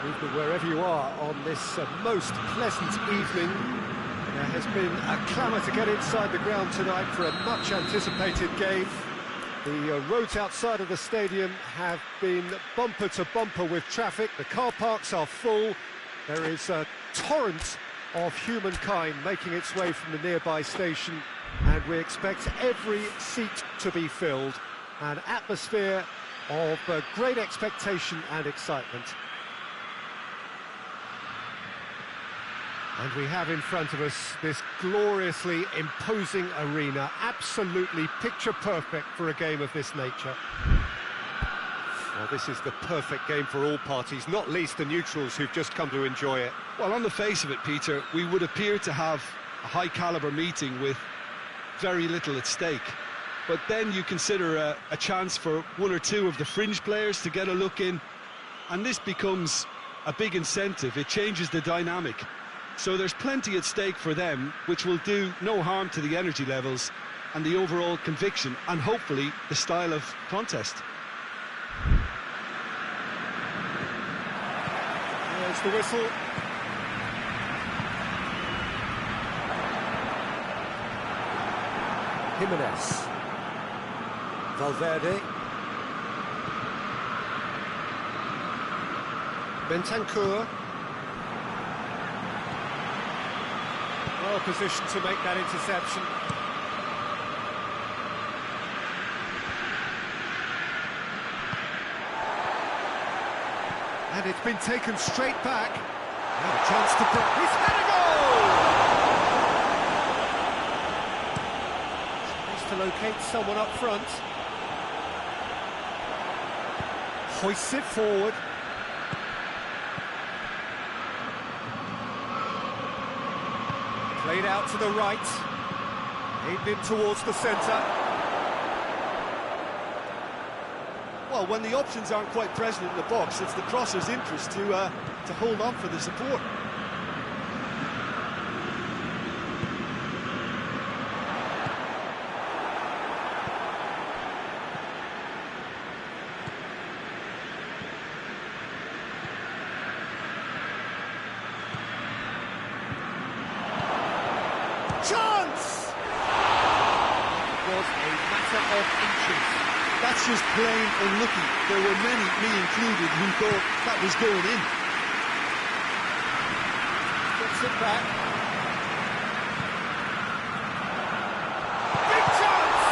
Movement wherever you are on this most pleasant evening. There has been a clamour to get inside the ground tonight for a much-anticipated game. The roads outside of the stadium have been bumper to bumper with traffic. The car parks are full. There is a torrent of humankind making its way from the nearby station, and we expect every seat to be filled. An atmosphere of great expectation and excitement. And we have in front of us this gloriously imposing arena, absolutely picture-perfect for a game of this nature. Well, this is the perfect game for all parties, not least the neutrals who've just come to enjoy it. Well, on the face of it, Peter, we would appear to have a high-caliber meeting with very little at stake. But then you consider a chance for one or two of the fringe players to get a look in, and this becomes a big incentive. It changes the dynamic. So there's plenty at stake for them, which will do no harm to the energy levels and the overall conviction, and hopefully the style of contest. There's the whistle. Jimenez. Valverde. Bentancur. Well positioned to make that interception. And it's been taken straight back. Now a chance to break. He's had a goal! Tries to locate someone up front. Hoists it forward. Played out to the right, aimed in towards the centre. Well, when the options aren't quite present in the box, it's the crosser's interest to hold on for the support. Chance! It was a matter of inches. That's just plain unlucky. There were many, me included, who thought that was going in. Gets it back. Big chance!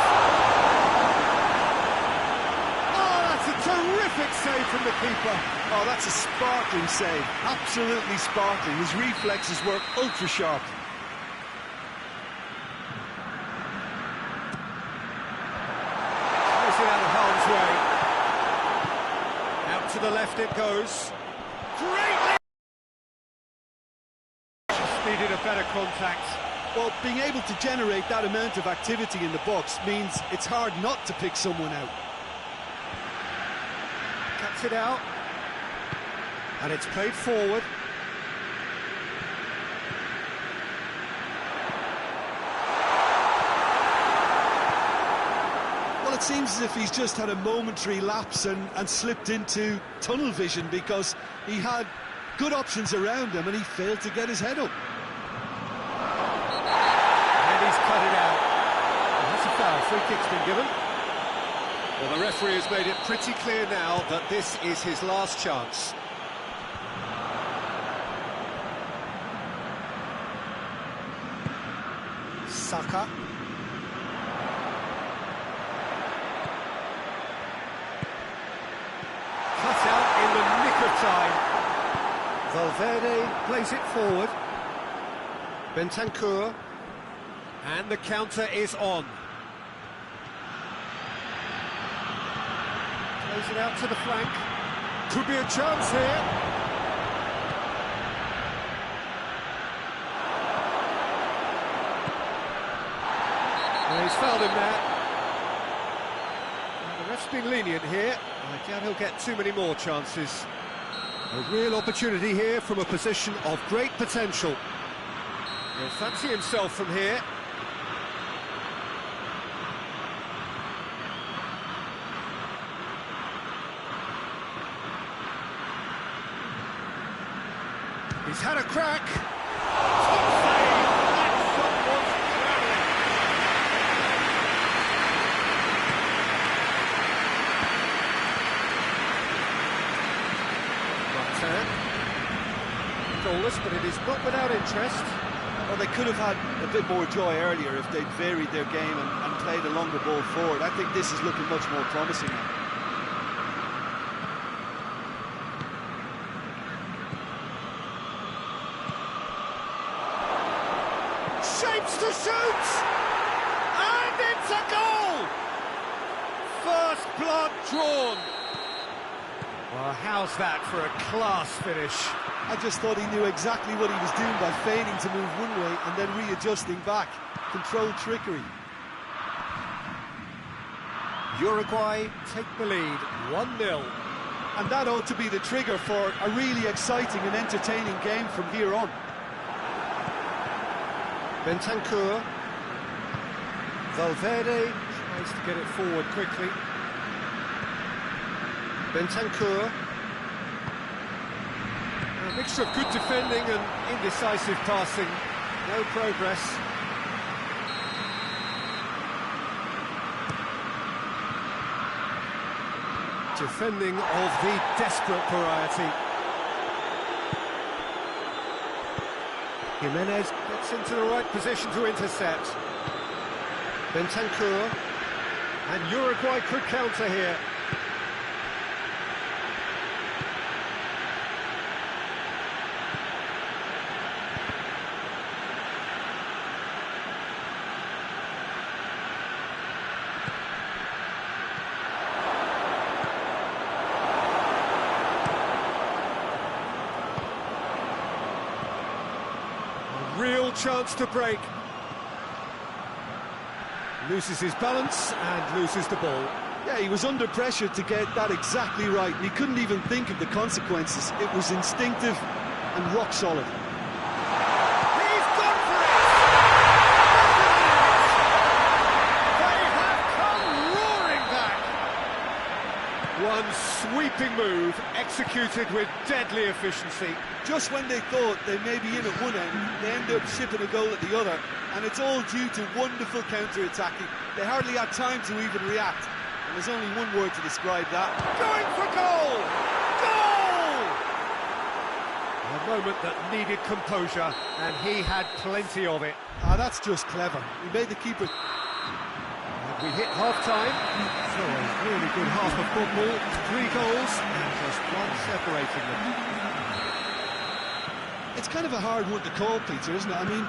Oh, that's a terrific save from the keeper. Oh, that's a sparkling save. Absolutely sparkling. His reflexes were ultra-sharp. Out of harm's way. Out to the left it goes. Greatly! Just needed a better contact. Well, being able to generate that amount of activity in the box means it's hard not to pick someone out. Cuts it out. And it's played forward. It seems as if he's just had a momentary lapse and slipped into tunnel vision, because he had good options around him and he failed to get his head up. And he's cut it out. Well, that's a foul. Free kick's been given. Well, the referee has made it pretty clear now that this is his last chance. Saka. Cut out in the nick of time. Valverde plays it forward. Bentancur. And the counter is on. Plays it out to the flank. Could be a chance here. And he's fouled him there. And the ref's been lenient here. I doubt he'll get too many more chances. A real opportunity here from a position of great potential. He'll fancy himself from here. He's had a crack. Top save. That shot was brilliant. Q.Tan. Goalless, but it is not without interest. Well, they could have had a bit more joy earlier if they'd varied their game and played a longer ball forward. I think this is looking much more promising now. Shapes to shoot! And it's a goal! First blood drawn. Well, how's that for a class finish? I just thought he knew exactly what he was doing by feigning to move one way and then readjusting back. Controlled trickery. Uruguay take the lead, 1-0. And that ought to be the trigger for a really exciting and entertaining game from here on. Bentancur. Valverde tries to get it forward quickly. Bentancur. A mixture of good defending and indecisive passing. No progress. Defending of the desperate variety. Jimenez gets into the right position to intercept. Bentancur. And Uruguay could counter here. Real chance to break. Loses his balance and loses the ball. Yeah, he was under pressure to get that exactly right. He couldn't even think of the consequences. It was instinctive and rock solid. He's gone for it! They have come roaring back. One sweeping move, executed with deadly efficiency. Just when they thought they may be in at one end, they end up shipping a goal at the other, and it's all due to wonderful counter-attacking. They hardly had time to even react, and there's only one word to describe that. Going for goal! Goal! A moment that needed composure, and he had plenty of it. Ah, that's just clever. He made the keeper... And we hit half-time, so a really good half of football, 3 goals, and just one separating them. It's kind of a hard one to call, Peter, isn't it? I mean,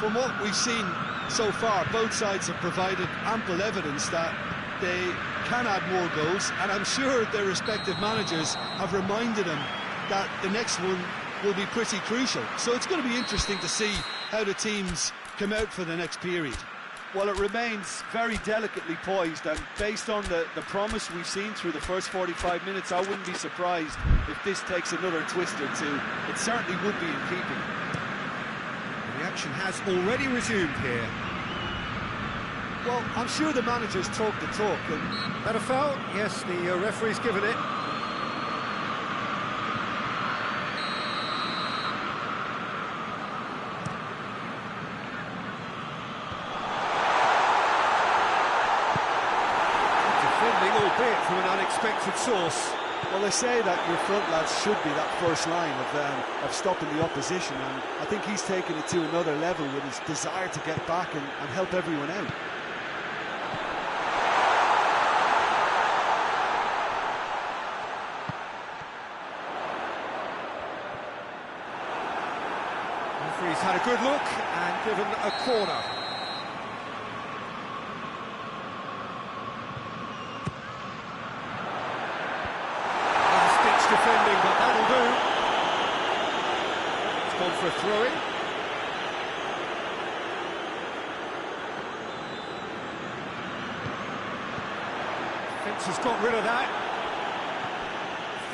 from what we've seen so far, both sides have provided ample evidence that they can add more goals, and I'm sure their respective managers have reminded them that the next one will be pretty crucial. So it's going to be interesting to see how the teams come out for the next period. Well, it remains very delicately poised, and based on the promise we've seen through the first 45 minutes, I wouldn't be surprised if this takes another twist or two. It certainly would be in keeping. The action has already resumed here. Well, I'm sure the managers talk the talk. And that a foul? Yes, the referee's given it. Albeit from an unexpected source. Well, they say that your front lads should be that first line of stopping the opposition, and I think he's taken it to another level with his desire to get back and help everyone out. The referee's had a good look and given a corner. Defending, but that'll do. It's gone for a throw-in. Defence has got rid of that.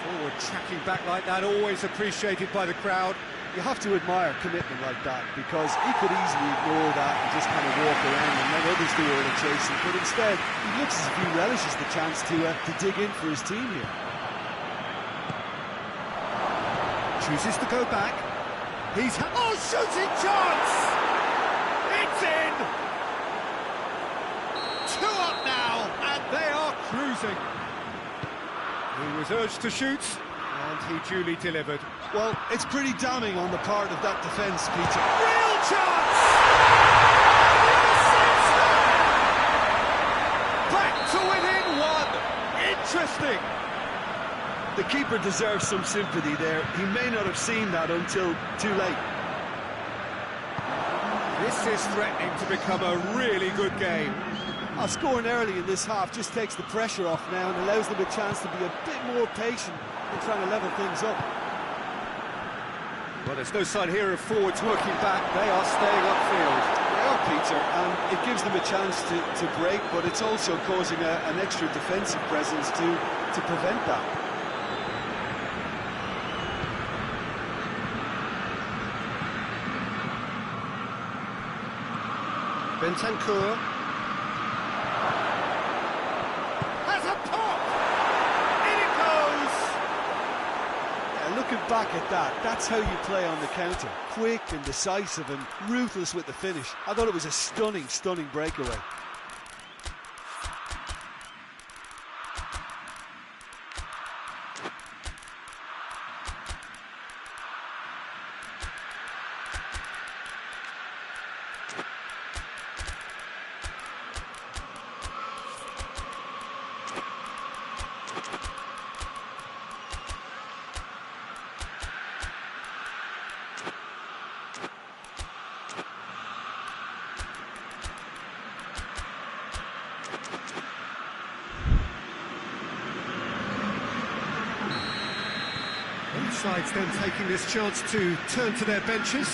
Forward tracking back like that, always appreciated by the crowd. You have to admire commitment like that, because he could easily ignore that and just kind of walk around and let others do all the chasing, but instead he looks as if he relishes the chance to dig in for his team here. Chooses to go back. Oh, shooting chance! It's in! 2 up now, and they are cruising. He was urged to shoot, and he duly delivered. Well, it's pretty damning on the part of that defence, Peter. Real chance! Back to within 1. Interesting. The keeper deserves some sympathy there. He may not have seen that until too late. This is threatening to become a really good game. Scoring early in this half just takes the pressure off now and allows them a chance to be a bit more patient in trying to level things up. Well, there's no sign here of forwards working back. They are staying upfield. They are, Peter, and it gives them a chance to break, but it's also causing an extra defensive presence to prevent that. Bentancur has a pop! In it goes! Yeah, looking back at that, that's how you play on the counter. Quick and decisive and ruthless with the finish. I thought it was a stunning, stunning breakaway. Both sides then taking this chance to turn to their benches.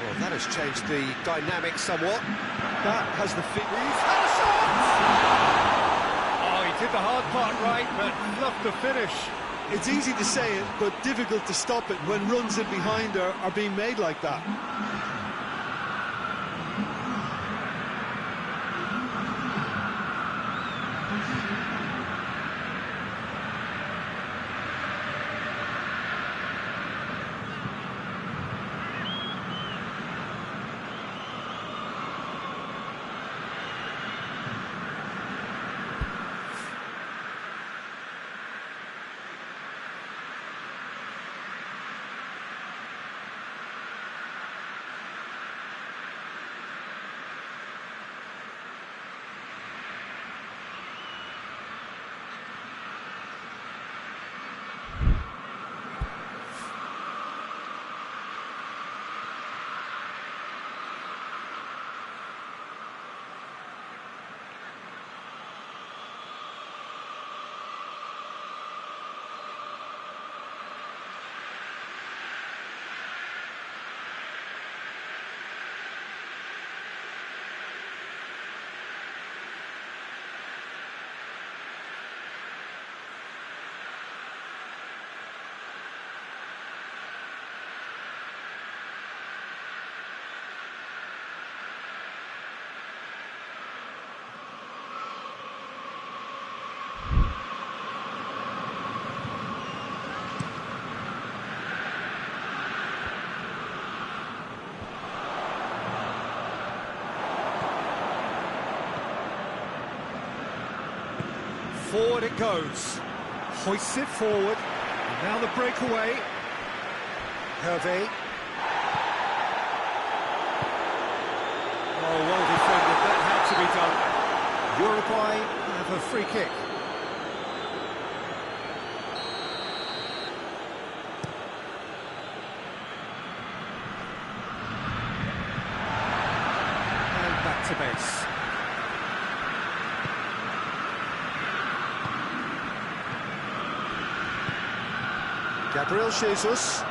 Well, that has changed the dynamic somewhat. That has the fit. He's had a shot! Oh, he did the hard part right, but loved the finish. It's easy to say it, but difficult to stop it when runs in behind are being made like that. Forward it goes. Hoists it forward. And now the breakaway. Hervé. Oh, well defended. That had to be done. Uruguay have a free kick. And back to base. Gabriel Jesus.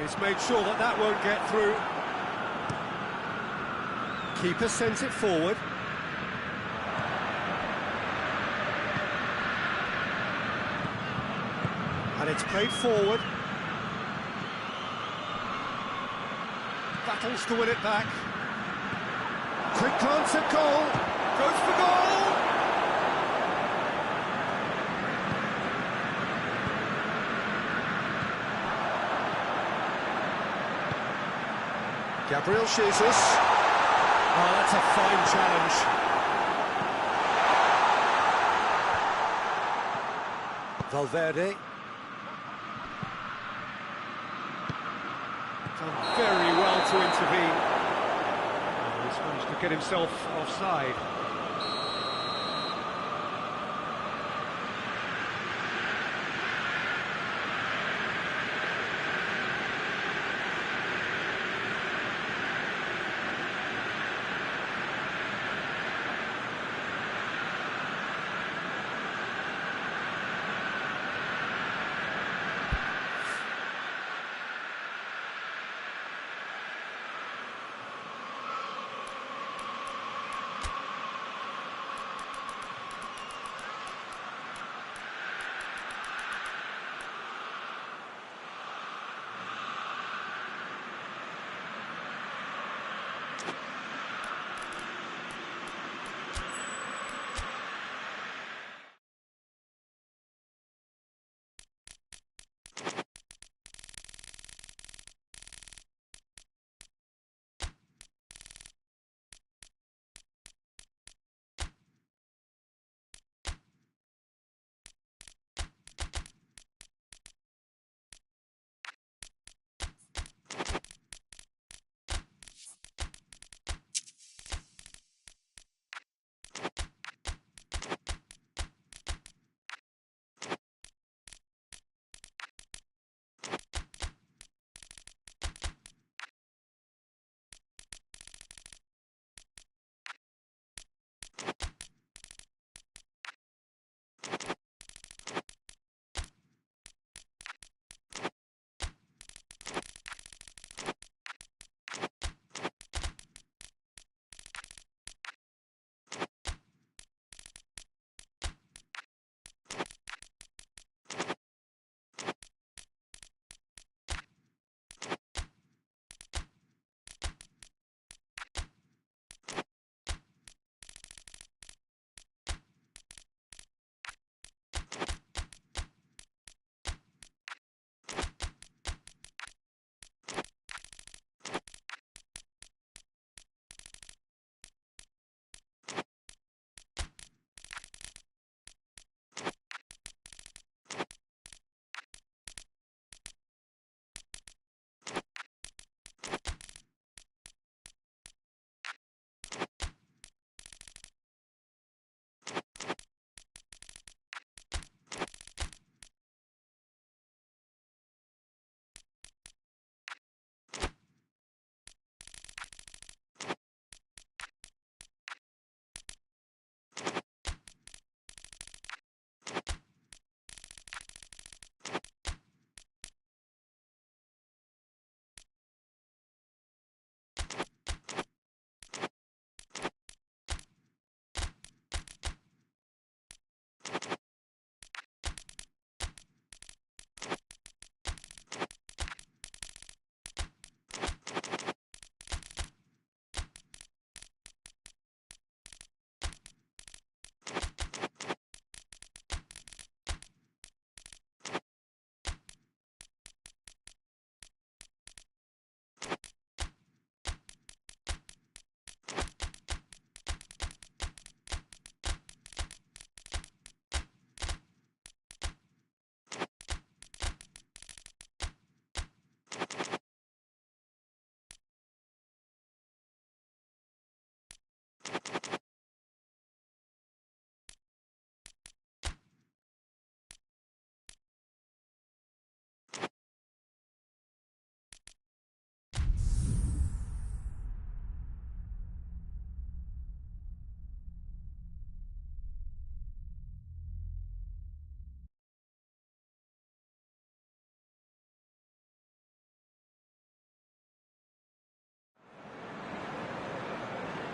He's made sure that that won't get through. Keeper sends it forward. And it's played forward. Battles to win it back. Quick glance at goal. Goes for goal. Gabriel Jesus. Oh, that's a fine challenge. Valverde. Done very well to intervene. Oh, he's managed to get himself offside.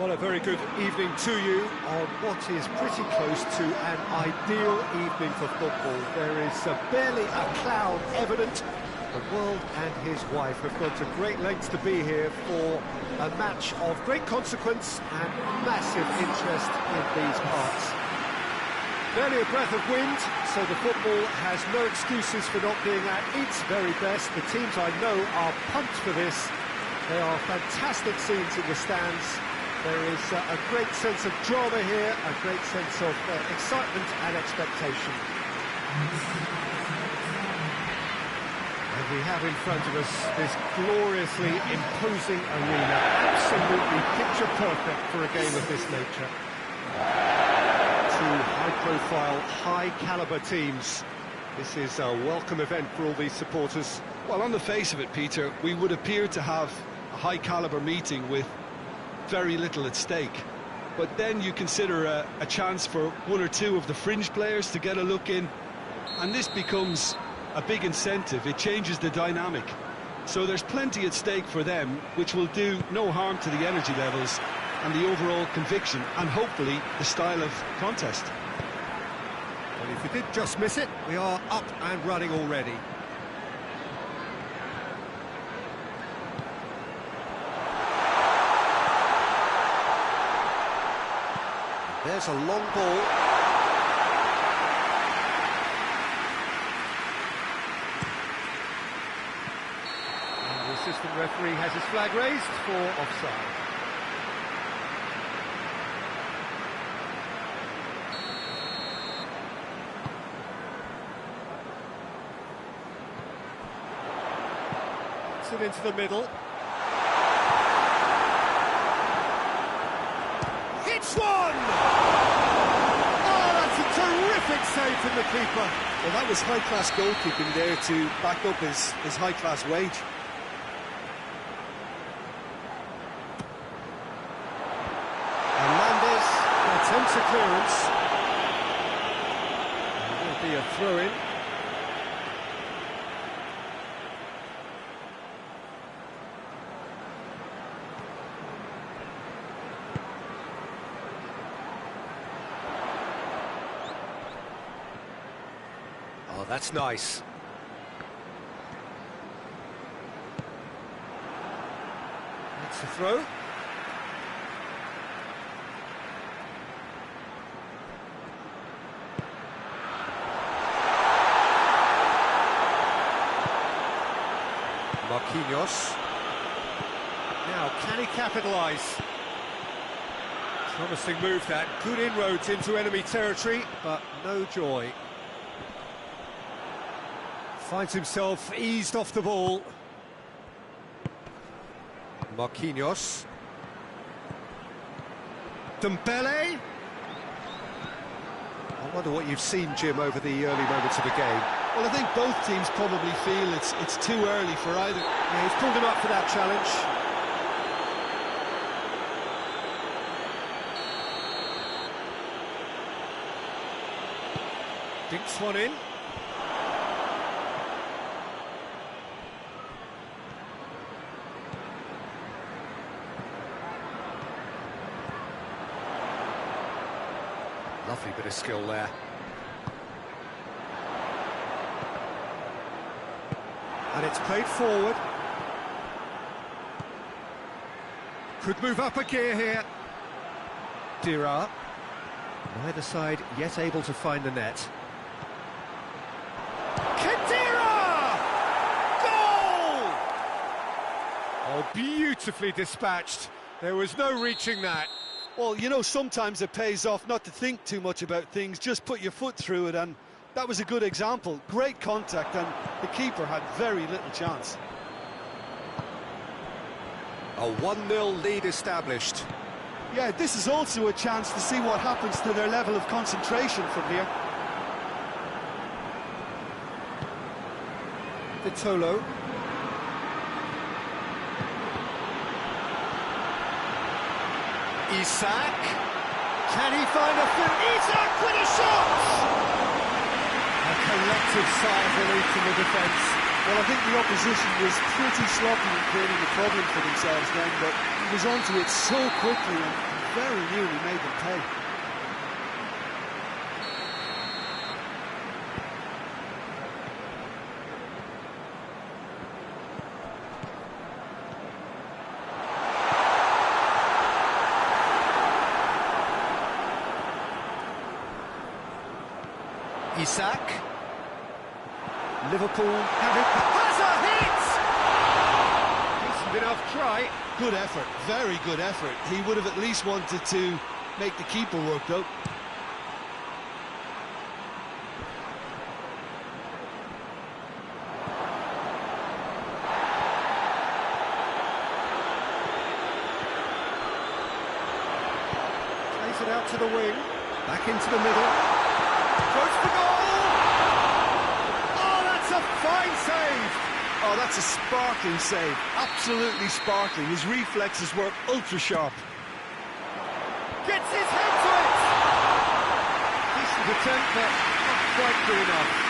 Well, a very good evening to you on what is pretty close to an ideal evening for football. There is barely a cloud evident. The world and his wife have gone to great lengths to be here for a match of great consequence and massive interest in these parts. Barely a breath of wind, so the football has no excuses for not being at its very best. The teams I know are pumped for this. They are fantastic scenes in the stands. There is a great sense of drama here, a great sense of excitement and expectation. And we have in front of us this gloriously imposing arena, absolutely picture perfect for a game of this nature. Two high-profile, high-caliber teams. This is a welcome event for all these supporters. Well, on the face of it, Peter, we would appear to have a high-caliber meeting with very little at stake. But then you consider a chance for one or two of the fringe players to get a look in, and this becomes a big incentive. It changes the dynamic. So there's plenty at stake for them, which will do no harm to the energy levels and the overall conviction, and hopefully the style of contest. And if you did just miss it, we are up and running already. There's a long ball. And the assistant referee has his flag raised for offside. It's it into the middle. Hits one! Oh, that's a terrific save from the keeper. Well, that was high-class goalkeeping there to back up his high-class wage. Hernandez attempts a clearance. There will be a throw-in. Oh, that's nice. It's a throw. Marquinhos. Now, can he capitalise? Promising move that. Good inroads into enemy territory, but no joy. Finds himself eased off the ball. Marquinhos. Dembele. I wonder what you've seen, Jim, over the early moments of the game. Well, I think both teams probably feel it's too early for either. Yeah, he's pulled him up for that challenge. Dinks one in. Lovely bit of skill there. And it's played forward. Could move up a gear here. Dira. Neither side yet able to find the net. Kedira! Goal! Oh, beautifully dispatched. There was no reaching that. Well, you know, sometimes it pays off not to think too much about things, just put your foot through it, and that was a good example. Great contact, and the keeper had very little chance. A 1-0 lead established. Yeah, this is also a chance to see what happens to their level of concentration from here. Vitolo. Isak. Can he find a fit? Isak with a shot! A collective sigh of relief from the defence. Well, I think the opposition was pretty sloppy in creating a problem for themselves then, but he was onto it so quickly and very nearly made them pay. Isak. Liverpool have it. Has a hit! He's Decent enough try. Good effort, very good effort. He would have at least wanted to make the keeper work, though. Plays it out to the wing. Back into the middle. Goes for goal! Oh, that's a fine save! Oh, that's a sparkling save. Absolutely sparkling. His reflexes were ultra-sharp. Gets his head to it! Decent attempt, but not quite good enough.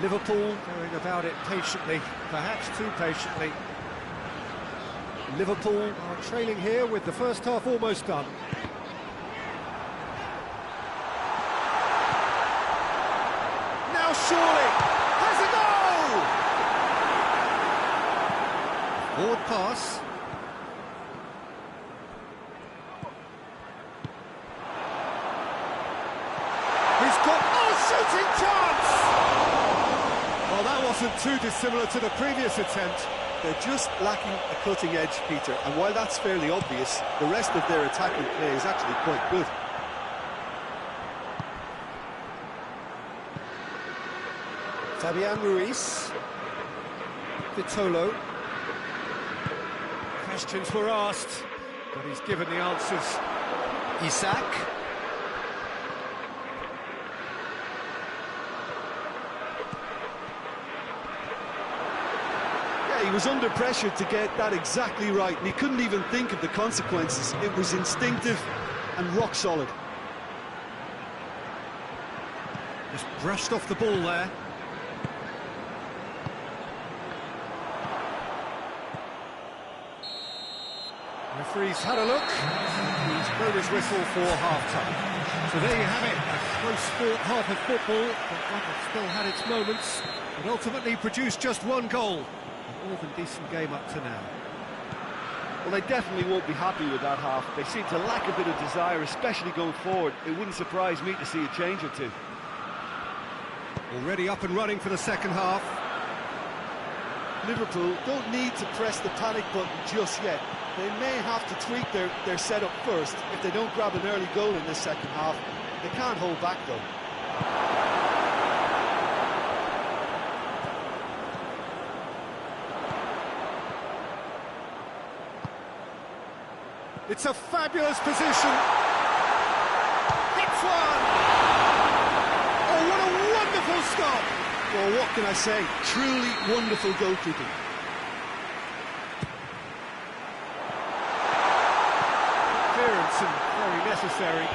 Liverpool going about it patiently, perhaps too patiently. Liverpool are trailing here with the first half almost done. Now surely has a goal! Forward pass. He's got shooting chance! Well, that wasn't too dissimilar to the previous attempt. They're just lacking a cutting edge, Peter, and while that's fairly obvious, the rest of their attacking play is actually quite good. Fabian Ruiz. Vitolo. Questions were asked, but he's given the answers. Isak. He was under pressure to get that exactly right, and he couldn't even think of the consequences. It was instinctive and rock solid. Just brushed off the ball there. Referee's had a look. He's blown his whistle for half-time. So there you have it, a close-fought half of football, but one that still had its moments, and ultimately produced just one goal. A more than decent game up to now. Well, they definitely won't be happy with that half. They seem to lack a bit of desire, especially going forward. It wouldn't surprise me to see a change or two. Already up and running for the second half. Liverpool don't need to press the panic button just yet. They may have to tweak their setup first if they don't grab an early goal in this second half. They can't hold back, though. It's a fabulous position. Hits one! Oh, what a wonderful stop! Well, what can I say? Truly wonderful goalkeeping. Clearance and very necessary.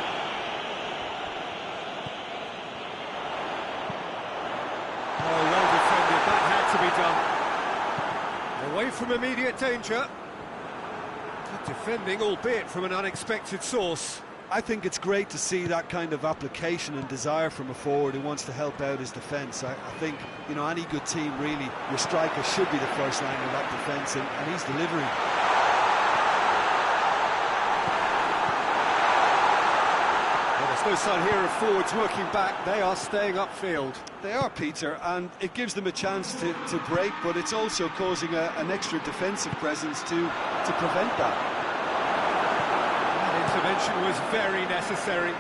Oh, well defended. That had to be done. Away from immediate danger. Good defending, albeit from an unexpected source. I think it's great to see that kind of application and desire from a forward who wants to help out his defence. I think, you know, any good team, really, your striker should be the first line of that defence, and he's delivering. Well, there's no sign here of forwards working back. They are staying upfield. They are, Peter, and it gives them a chance to break, but it's also causing an extra defensive presence to prevent that. Intervention was very necessary.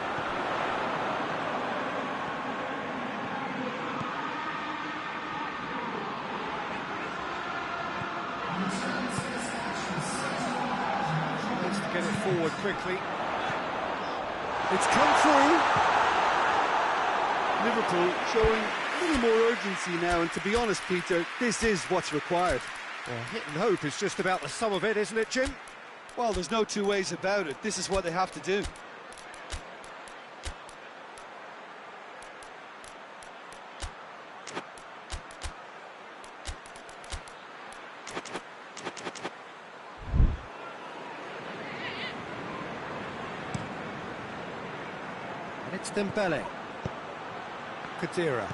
Tries to get it forward quickly. It's come through. Liverpool showing a little more urgency now, and to be honest, Peter, this is what's required. Well, hit and hope is just about the sum of it, isn't it, Jim? Well, there's no two ways about it. This is what they have to do. And it's Dembele. Kadira.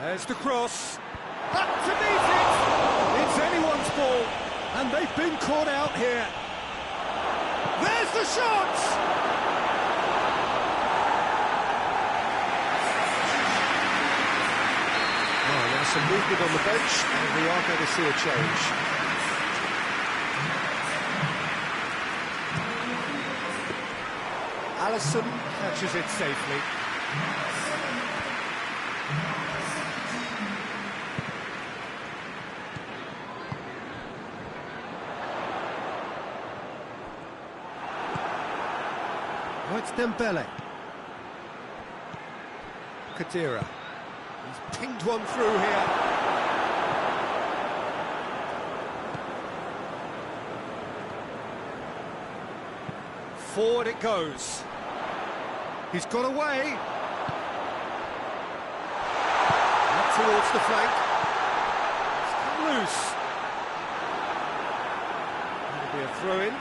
There's the cross. Up to meet it! It's anyone's ball, and they've been caught out here. There's the shot! Oh, there's some movement on the bench, and we are going to see a change. Allison catches it safely. Oh, it's Dembele. Khedira. He's pinged one through here. Forward it goes. He's got away. Up towards the flank. It's come loose. It'll be a throw-in.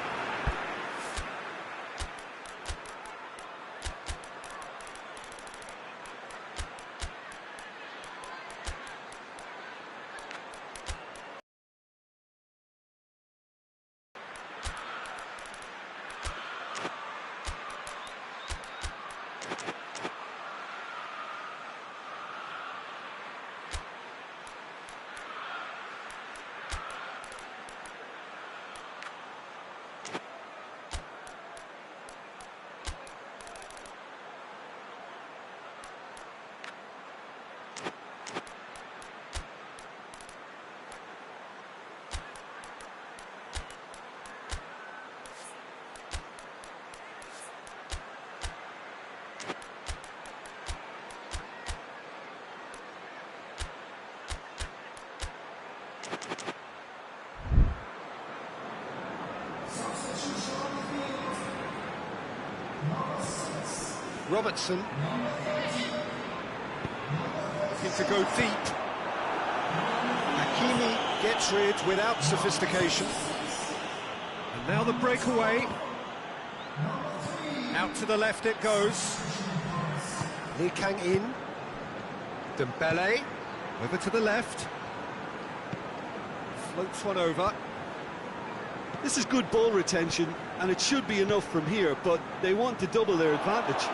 Robertson looking to go deep. Hakimi gets rid without sophistication. And now the breakaway. Out to the left it goes. Lee Kang in. Dembele over to the left. Floats one over. This is good ball retention, and it should be enough from here, but they want to double their advantage.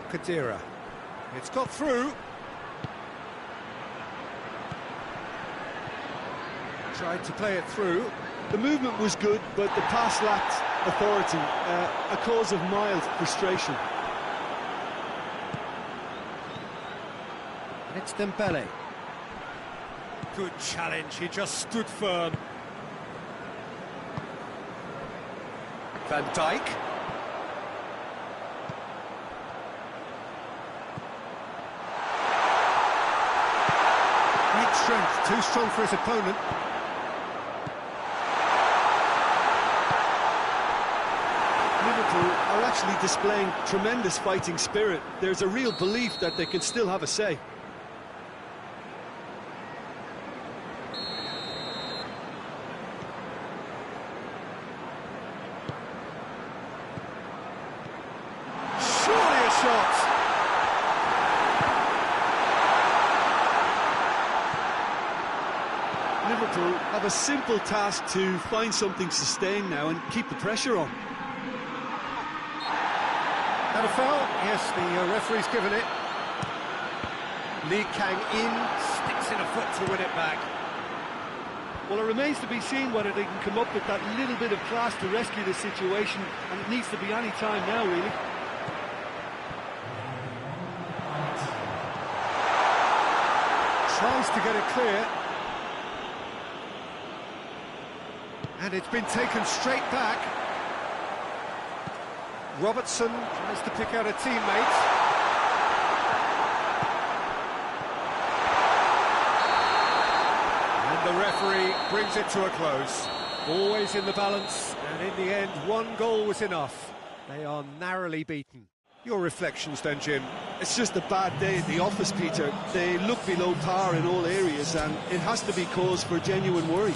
Khedira. It's got through. Tried to play it through. The movement was good, but the pass lacked authority, a cause of mild frustration. And it's Dembele. Good challenge, he just stood firm. Van Dijk. Great strength, too strong for his opponent. Liverpool are actually displaying tremendous fighting spirit. There's a real belief that they can still have a say. Surely a shot! Liverpool have a simple task to find something sustained now and keep the pressure on. That a foul? Yes, the referee's given it. Lee Kang in, sticks in a foot to win it back. Well, it remains to be seen whether they can come up with that little bit of class to rescue the situation, and it needs to be any time now, really. Tries to get it clear. And it's been taken straight back. Robertson tries to pick out a teammate. And the referee brings it to a close. Always in the balance, and in the end, one goal was enough. They are narrowly beaten. Your reflections then, Jim? It's just a bad day at the office, Peter. They look below par in all areas, and it has to be cause for genuine worry.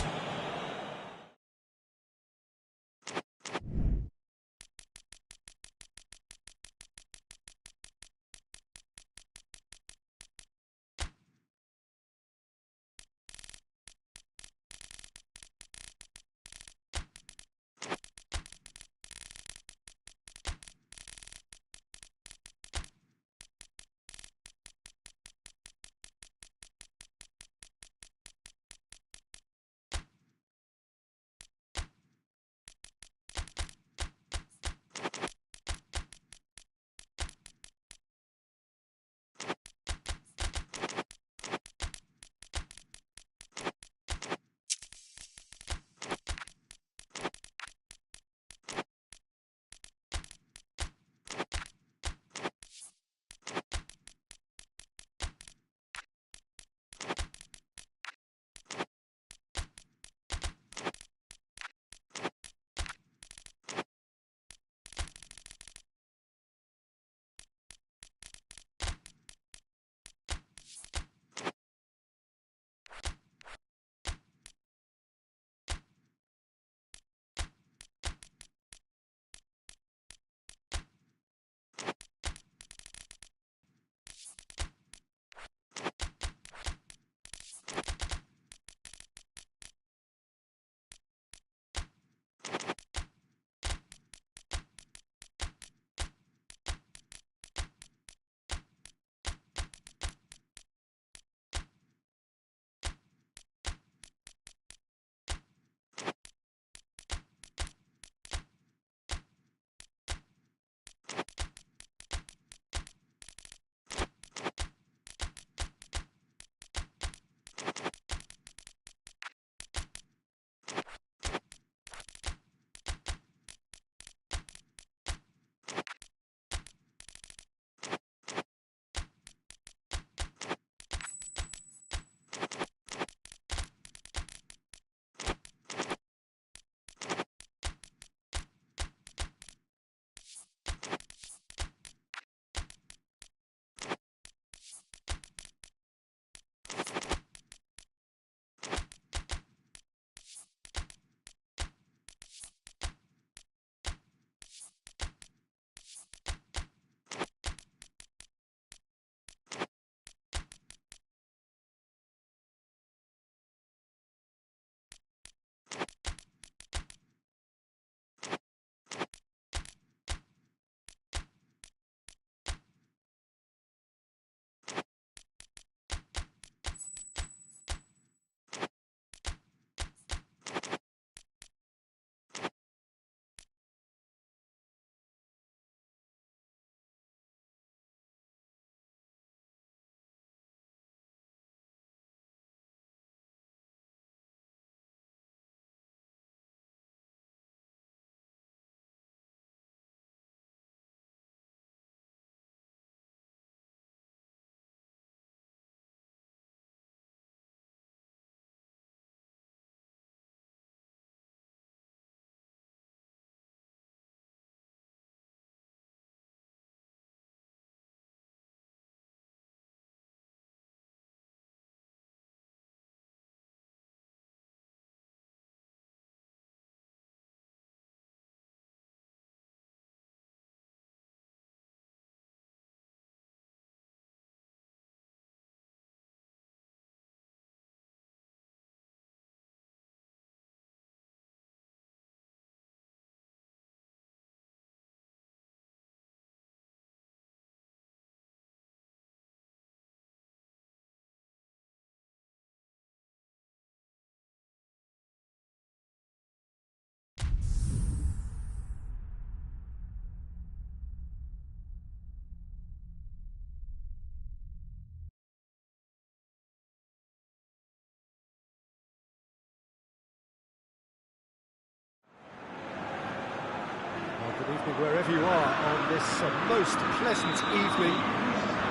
wherever you are on this most pleasant evening.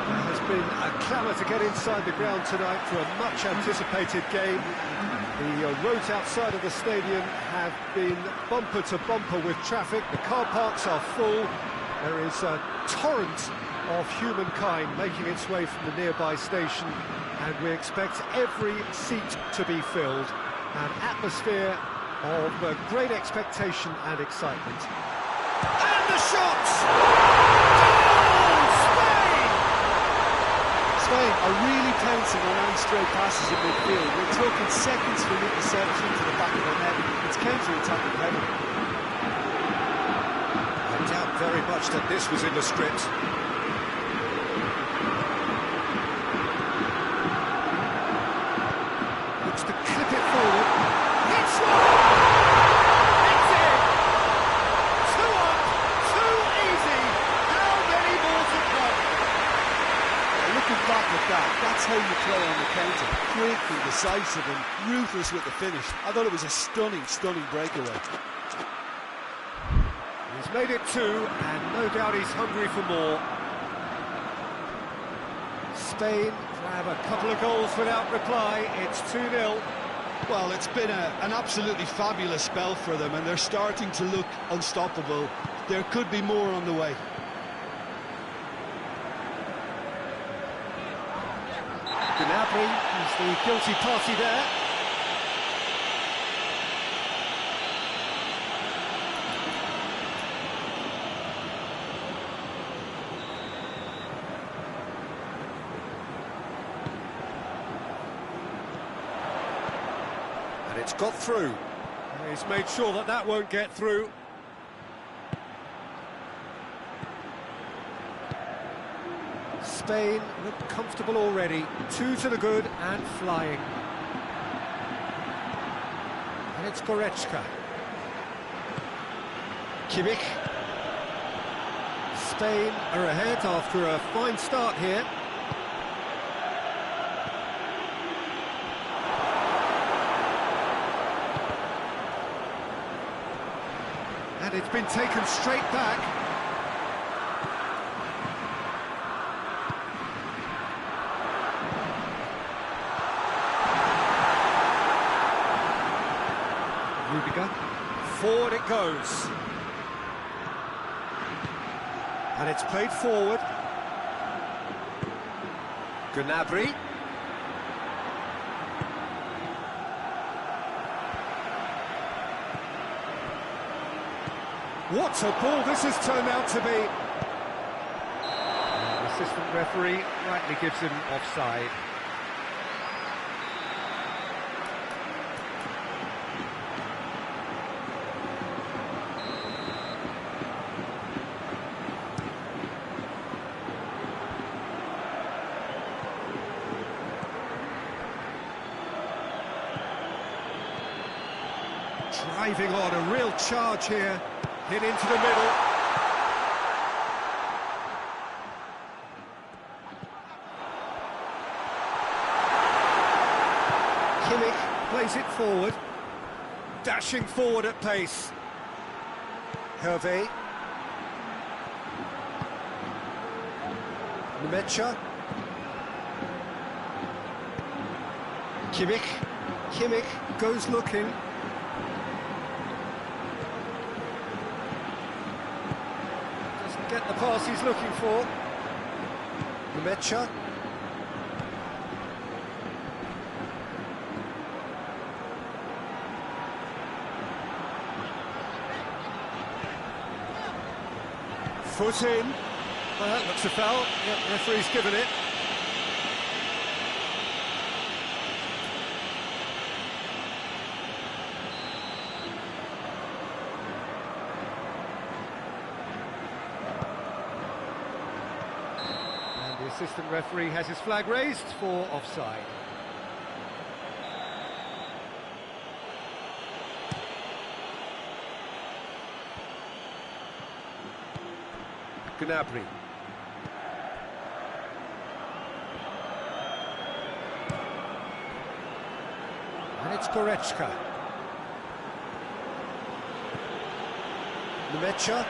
There has been a clamour to get inside the ground tonight for a much-anticipated game. The roads outside of the stadium have been bumper to bumper with traffic. The car parks are full. There is a torrent of humankind making its way from the nearby station, and we expect every seat to be filled. An atmosphere of great expectation and excitement. And the shots! Spain are really pouncing on any stray passes in midfield. We're talking seconds for interception to the back of the net. It's counter-attacking heavy. I doubt very much that this was in the script. Looks to clip it forward. Hits one! It's in! 2 up, too easy. How many more to come? Looking back at that, that's how you play on the counter. Quick and decisive and ruthless with the finish. I thought it was a stunning, stunning breakaway. He's made it 2, and no doubt he's hungry for more. Spain grab a couple of goals without reply. It's 2-0. Well, it's been an absolutely fabulous spell for them, and they're starting to look unstoppable. There could be more on the way. Gnabry is the guilty party there. And it's got through. He's made sure that that won't get through. Spain look comfortable already. 2 to the good and flying. And it's Goretzka. Kimmich. Spain are ahead after a fine start here. And it's been taken straight back. Forward it goes. And it's played forward. Gnabry. What a ball this has turned out to be. And the assistant referee rightly gives him offside. Driving on, a real charge here, hit into the middle. Kimmich plays it forward, dashing forward at pace. Hervé. Nemecha. Kimmich goes looking. Get the pass he's looking for. Nemecha. Foot in. Well, that looks a foul. Yep, referee's given it. Assistant referee has his flag raised for offside. Gnabry. And it's Goretzka. Nemecha.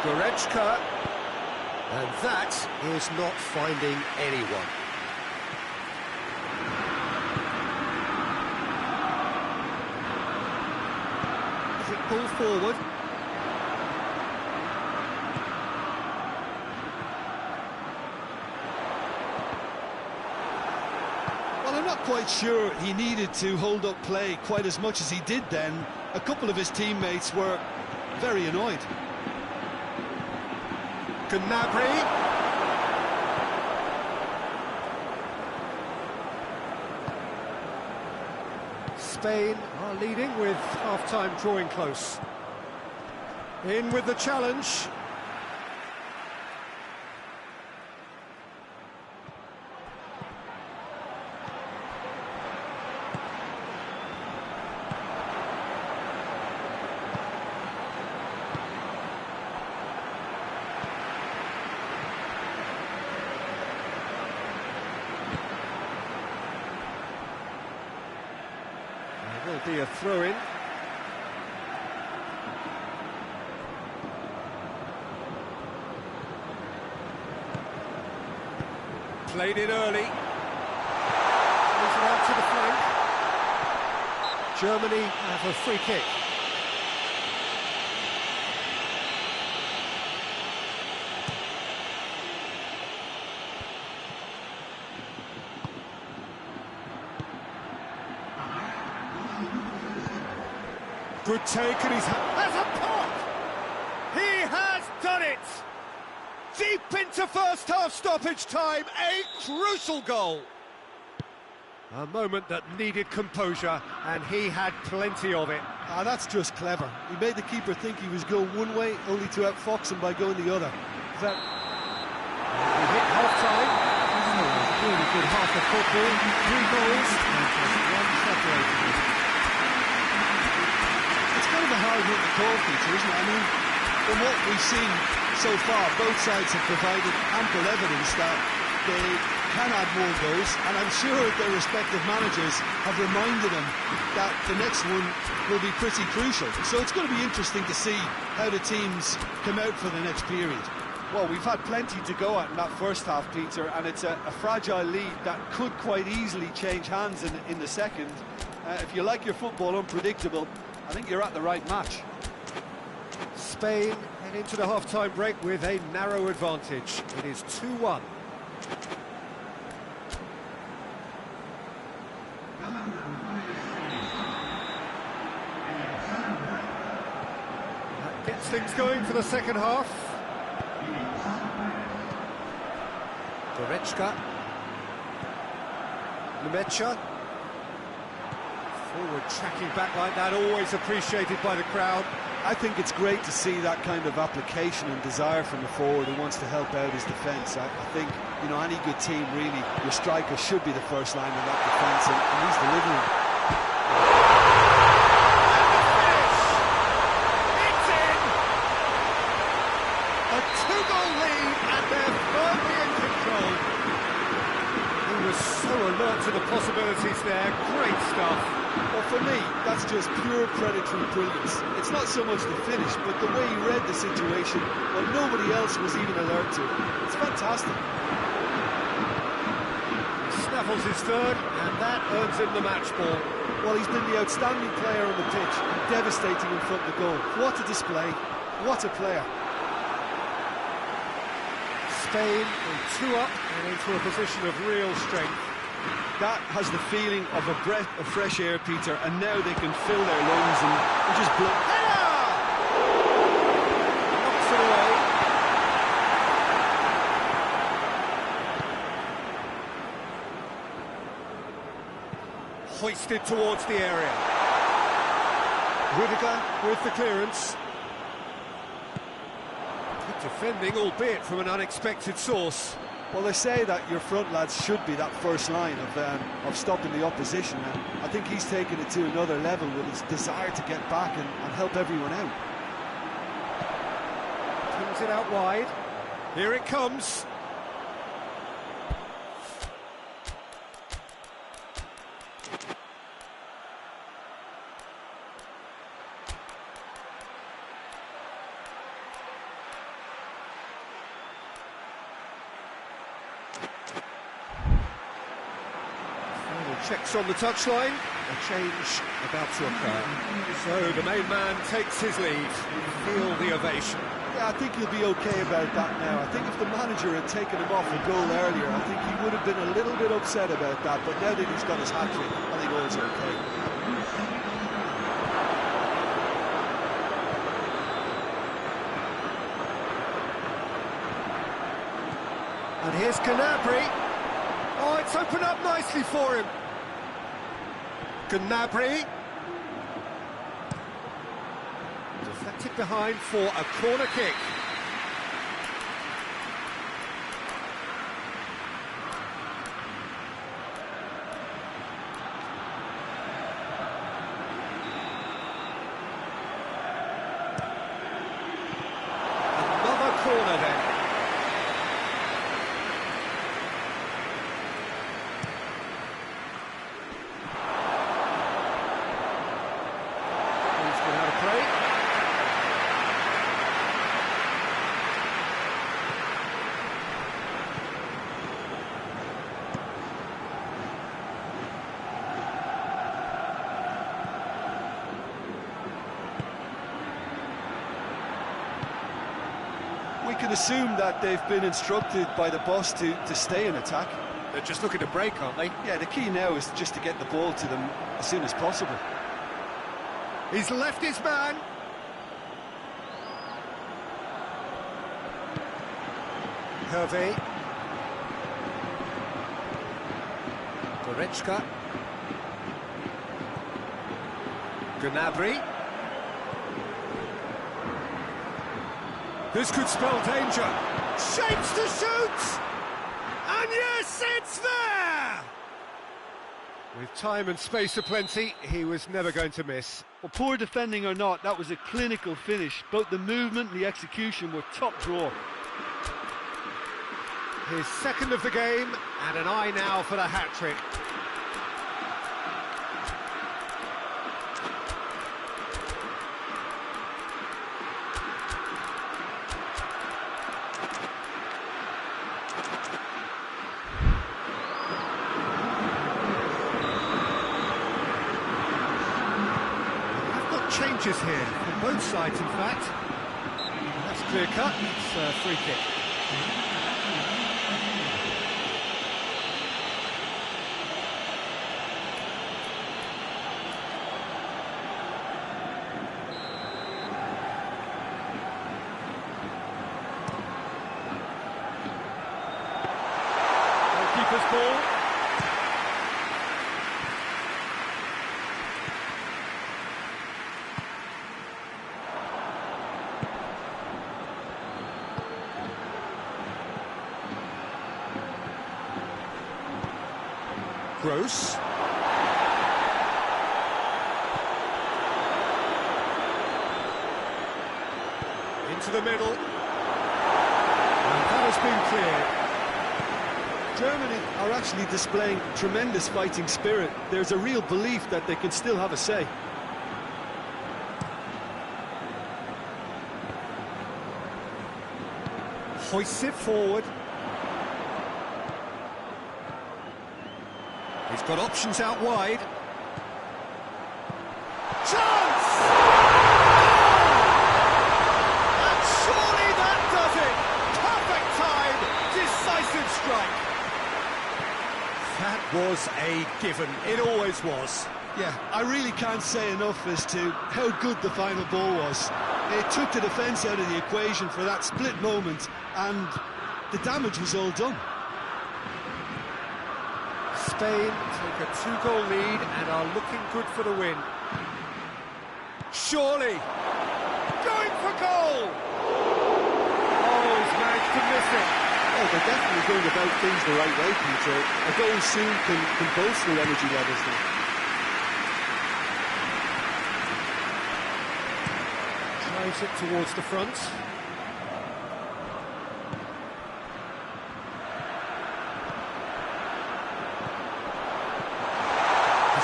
Goretzka, and that is not finding anyone. Quick ball forward. Well, I'm not quite sure he needed to hold up play quite as much as he did then. A couple of his teammates were very annoyed. Gnabry. Spain are leading with half-time drawing close. In with the challenge. There will be a throw-in. Played it early. Moves it out to the flank. Germany have a free kick. Good take, and has a pop! He has done it! Deep into first half stoppage time, a crucial goal! A moment that needed composure, and he had plenty of it. Ah, that's just clever. He made the keeper think he was going one way, only to outfox him by going the other. We hit half-time. Oh, really good half of football. 3 goals, and just one separated. It's kind of a hard one to call, Peter, isn't it? I mean, from what we've seen so far, both sides have provided ample evidence that they can add more goals, and I'm sure their respective managers have reminded them that the next one will be pretty crucial. So it's going to be interesting to see how the teams come out for the next period. Well, we've had plenty to go at in that first half, Peter, and it's a fragile lead that could quite easily change hands in the second. If you like your football unpredictable, I think you're at the right match. Spain head into the half-time break with a narrow advantage. It is 2-1. That gets things going for the second half. Goretzka. Lemecha. Forward tracking back like that, always appreciated by the crowd. I think it's great to see that kind of application and desire from the forward who wants to help out his defence. I think, you know, any good team, really, your striker should be the first line of that defence, and he's delivering. It's in! A 2-goal lead, and they're firmly in control. He was so alert to the possibilities there. Great stuff. Well, for me, that's just pure predatory brilliance. It's not so much the finish, but the way he read the situation when nobody else was even alert to it. It's fantastic. He snaffles his third, and that earns him the match ball. Well, he's been the outstanding player on the pitch, and devastating in front of the goal. What a display, what a player. Spain are 2 up and into a position of real strength. That has the feeling of a breath of fresh air, Peter, and now they can fill their lungs and just blow. Knocks it away. Hoisted towards the area. Rudiger with the clearance. Good defending, albeit from an unexpected source. Well, they say that your front lads should be that first line of stopping the opposition, and I think he's taken it to another level with his desire to get back and help everyone out. Pings it out wide. Here it comes. Checks on the touchline, a change about to occur. So the main man takes his leave. Feel the ovation. Yeah, I think he'll be okay about that now. I think if the manager had taken him off a goal earlier, I think he would have been a little bit upset about that. But now that he's got his hat-trick, I think all's okay. And here's Gnabry. Oh, it's opened up nicely for him. Gnabry. Deflected behind for a corner kick. Another corner then. We can assume that they've been instructed by the boss to stay in attack. They're just looking to break, aren't they? Yeah, the key now is just to get the ball to them as soon as possible. He's left his man. Hervé. Goretzka. Gnabry. This could spell danger. Shapes to shoot! And yes, it's there! With time and space aplenty, he was never going to miss. Well, poor defending or not, that was a clinical finish. Both the movement and the execution were top draw. His second of the game, and an eye now for the hat-trick. Changes here, on both sides in fact. That's clear cut, it's a free kick. Goalkeeper's ball. Gross. Into the middle. And that has been cleared. Germany are actually displaying tremendous fighting spirit. There's a real belief that they can still have a say. Hoists it forward. He's got options out wide. Chance! And surely that does it! Perfect time, decisive strike. That was a given, it always was. Yeah, I really can't say enough as to how good the final ball was. It took the defence out of the equation for that split moment, and the damage was all done. Spain take a 2-goal lead and are looking good for the win. Surely! Going for goal! Oh, he's managed to miss it. Oh, they're definitely going about things the right way, Peter. A goal soon can bolster energy levels now. Drives it towards the front.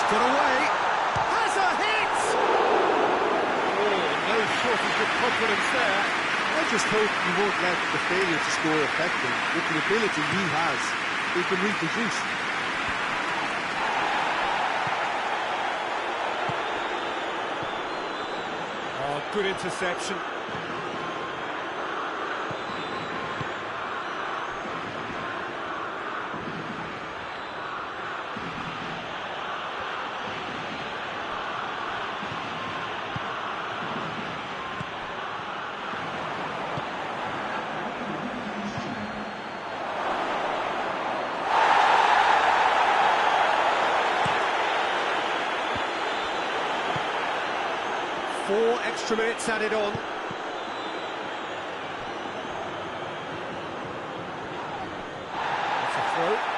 Got away, has a hit! Oh, no shortage of confidence there. I just hope he won't let the failure to score affect him. With the ability he has, he can reproduce. Good interception. Four extra minutes added on. It's a throw.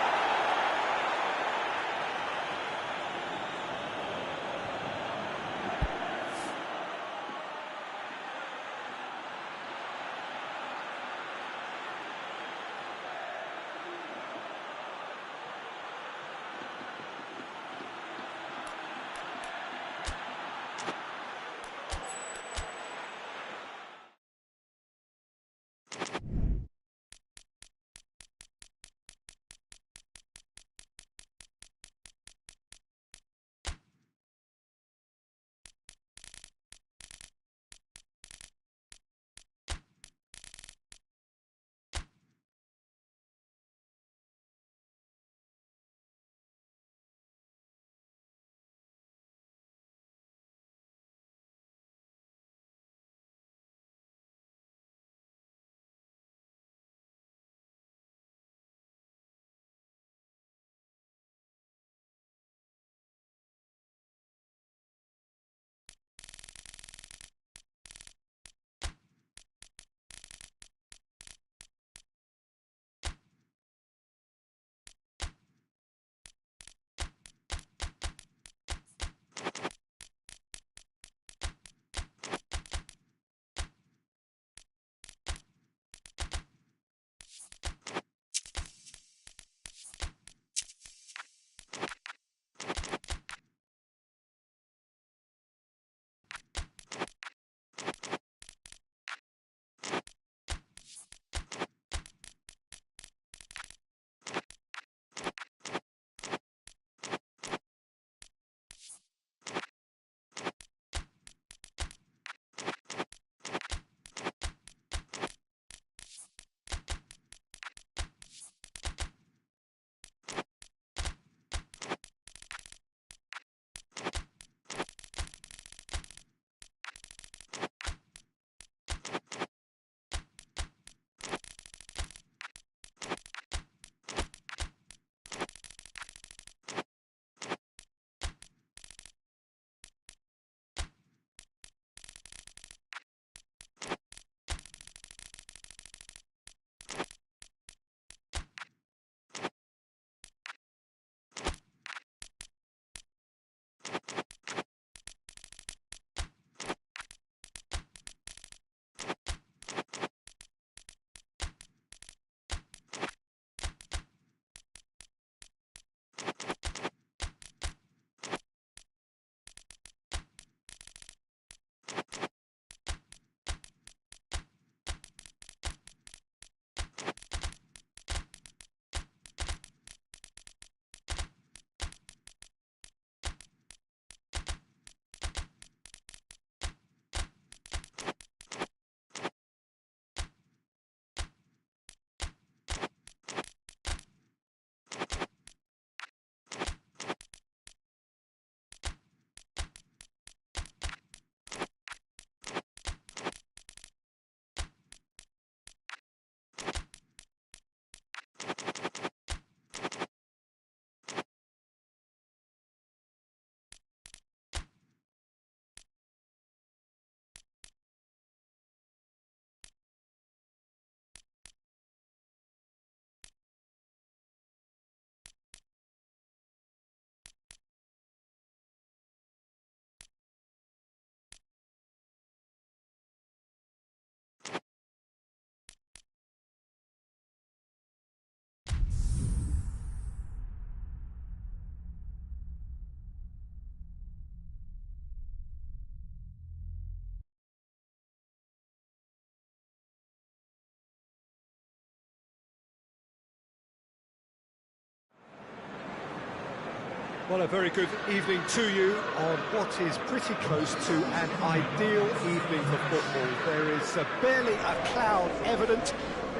Well, a very good evening to you on what is pretty close to an ideal evening for football. There is barely a cloud evident.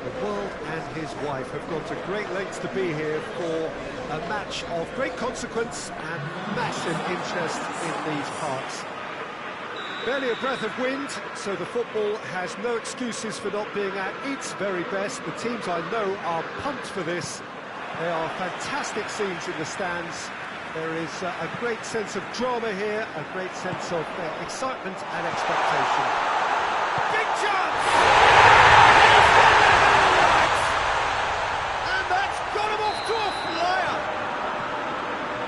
The world and his wife have gone to great lengths to be here for a match of great consequence and massive interest in these parts. Barely a breath of wind, so the football has no excuses for not being at its very best. The teams I know are pumped for this. There are fantastic scenes in the stands. There is a great sense of drama here, a great sense of excitement and expectation. Big chance! And that's got him off to a flyer!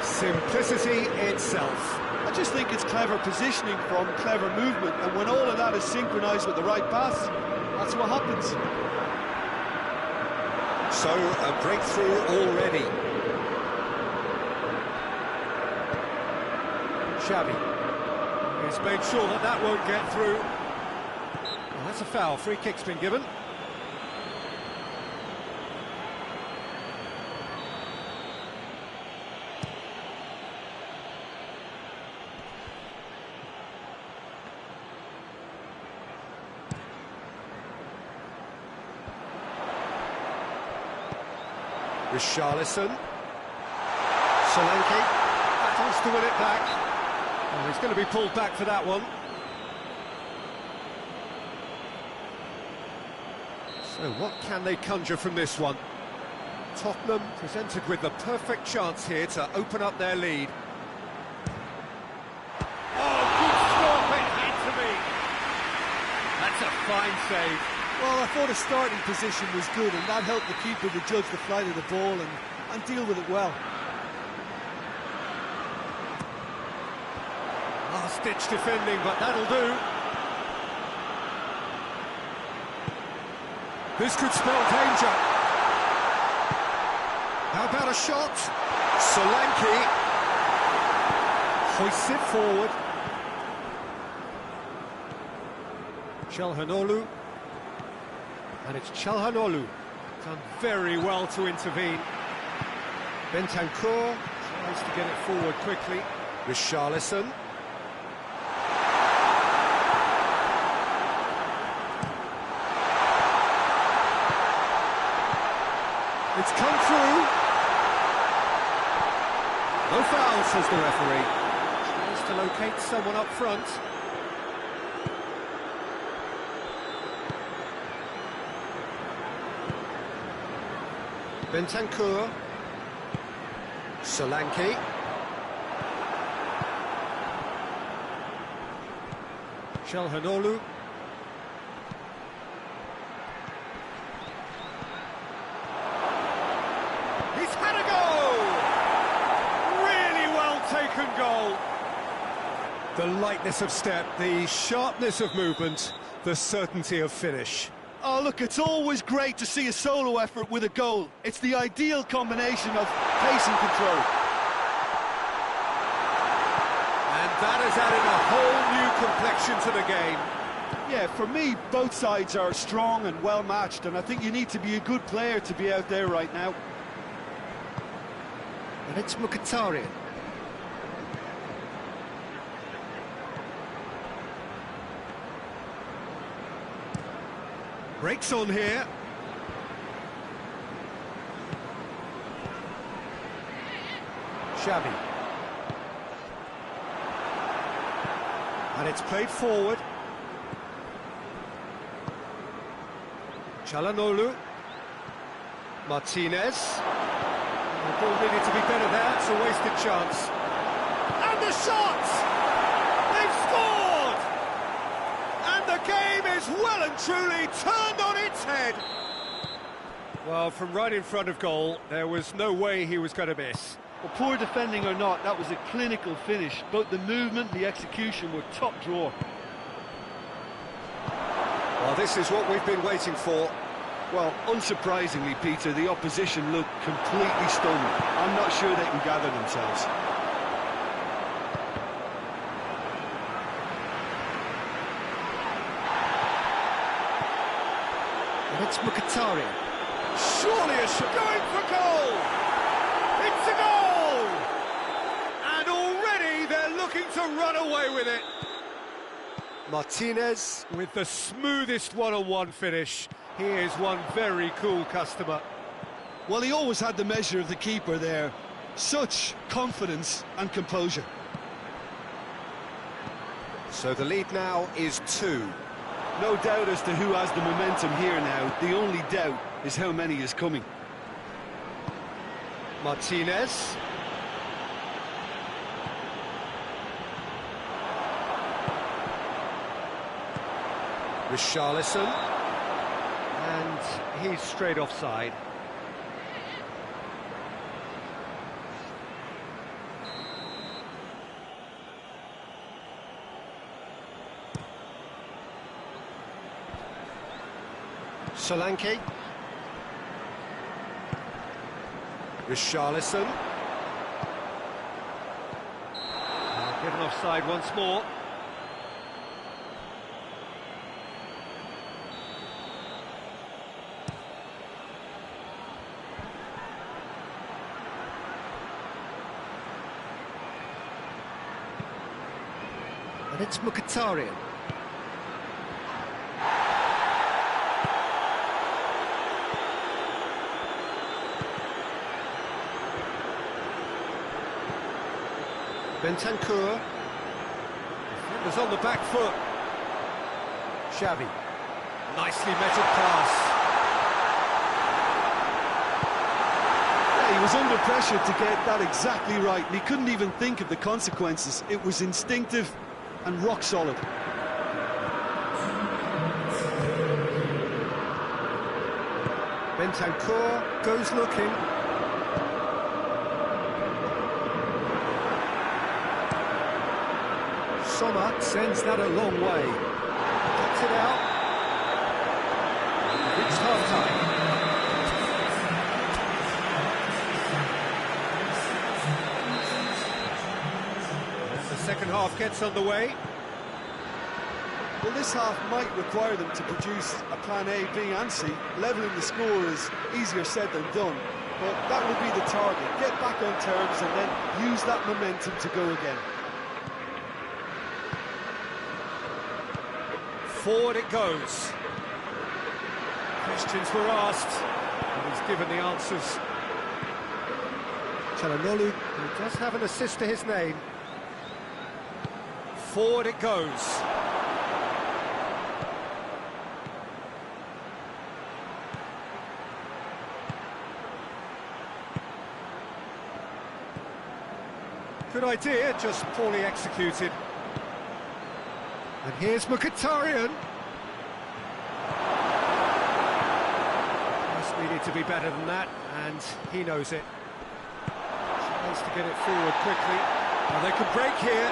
Simplicity itself. I just think it's clever positioning from clever movement, and when all of that is synchronised with the right pass, that's what happens. So, a breakthrough already. Xavi. He's made sure that that won't get through. Well, that's a foul. Free kick's been given. Richarlison. Solanke battles to win it back. Well, he's going to be pulled back for that one. So what can they conjure from this one? Tottenham presented with the perfect chance here to open up their lead. Oh, good stop, it had to be. That's a fine save. Well, I thought his starting position was good, and that helped the keeper to judge the flight of the ball and deal with it well. Last-ditch defending, but that'll do. This could spell danger. How about a shot? Solanke hoists it forward. Çalhanoğlu. And it's Çalhanoğlu. Done very well to intervene. Bentancur tries to get it forward quickly. Richarlison. It's come through. No foul, says the referee. Tries to locate someone up front. Bentancur. Solanke. Çalhanoğlu. He's had a goal! Really well taken goal. The lightness of step, the sharpness of movement, the certainty of finish. Oh, look, it's always great to see a solo effort with a goal. It's the ideal combination of pace and control. And that has added a whole new complexion to the game. Yeah, for me, both sides are strong and well-matched, and I think you need to be a good player to be out there right now. And it's Mkhitaryan. Breaks on here. Xavi. And it's played forward. Çalhanoğlu. Martinez. The ball needed to be better there, it's a wasted chance. And the shot! They've scored! And the game is well and truly turned on its head. Well, from right in front of goal, there was no way he was going to miss. Well, poor defending or not, that was a clinical finish. Both the movement and the execution were top drawer. Well, this is what we've been waiting for. Well, unsurprisingly, Peter, the opposition look completely stunned. I'm not sure they can gather themselves. And it's Mkhitaryan. Surely a shot. Going for goal! It's a goal! looking to run away with it. Martinez with the smoothest one-on-one finish. He is one very cool customer. Well, he always had the measure of the keeper there. Such confidence and composure. So the lead now is 2. No doubt as to who has the momentum here now. The only doubt is how many is coming. Martinez. Richarlison. And he's straight offside. Solanke. Richarlison. Given offside once more. And it's Mkhitaryan. Bentancur. Defenders on the back foot. Xavi. Nicely meted pass. Yeah, he was under pressure to get that exactly right, and he couldn't even think of the consequences. It was instinctive and rock solid. Bentancur goes looking. Sommer sends that a long way. Gets it out. It's half-time. And the second half gets underway. Well, this half might require them to produce a plan A, B and C. Levelling the score is easier said than done, but that will be the target. Get back on terms and then use that momentum to go again. Forward it goes. Questions were asked, and he's given the answers. Çalhanoğlu, who does have an assist to his name. Forward it goes. Good idea, just poorly executed. And here's Mkhitaryan. Just needed to be better than that, and he knows it. Chance to get it forward quickly. Well, they could break here.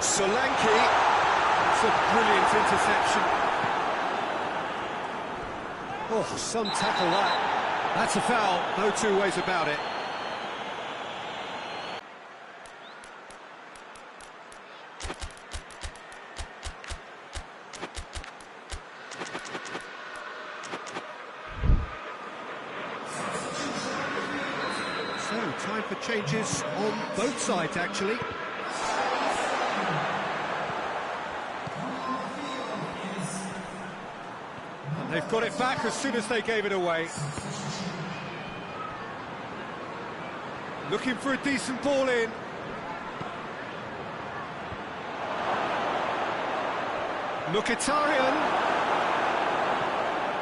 Solanke. It's a brilliant interception. Oh, some tackle that. That's a foul, no two ways about it. So, time for changes on both sides, actually. And they've got it back as soon as they gave it away. Looking for a decent ball in. Mkhitaryan.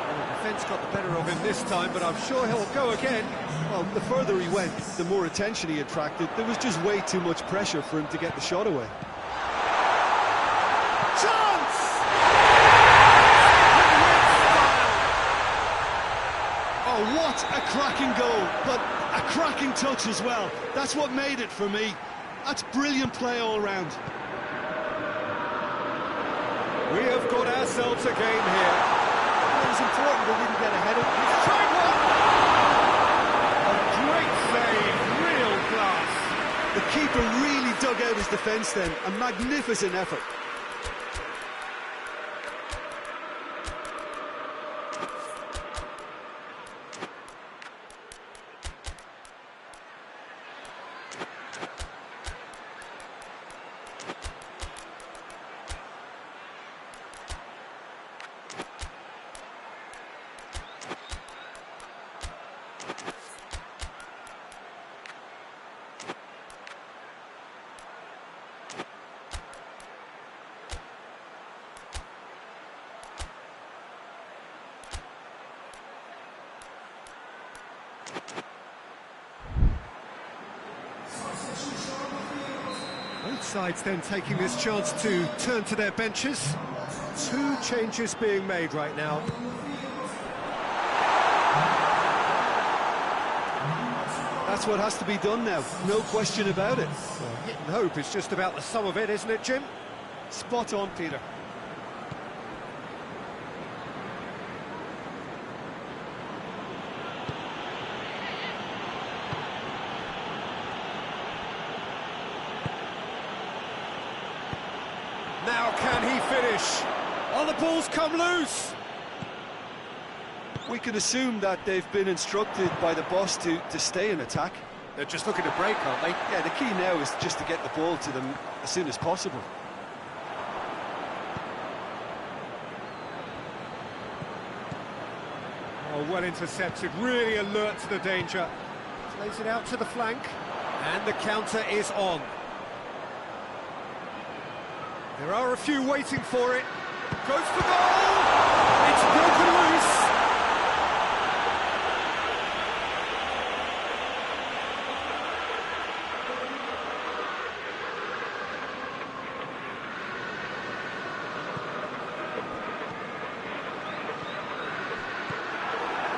The defence got the better of him this time, but I'm sure he'll go again. Well, the further he went, the more attention he attracted. There was just way too much pressure for him to get the shot away. Chance! Oh, what a cracking goal, but a cracking touch as well. That's what made it for me. That's brilliant play all round. We have got ourselves a game here. It was important that we didn't get ahead of it. He's tried one! A great save, real class. The keeper really dug out his defence then. A magnificent effort. sides then taking this chance to turn to their benches. Two changes being made right now. That's what has to be done now, no question about it. Well, hit and hope is just about the sum of it, isn't it, Jim? Spot on, Peter. Now can he finish? Oh, the ball's come loose! We can assume that they've been instructed by the boss to stay in attack. They're just looking to break, aren't they? Yeah, the key now is just to get the ball to them as soon as possible. Oh, well intercepted, really alert to the danger. Plays it out to the flank, and the counter is on. There are a few waiting for it. Goes for goal! It's broken loose!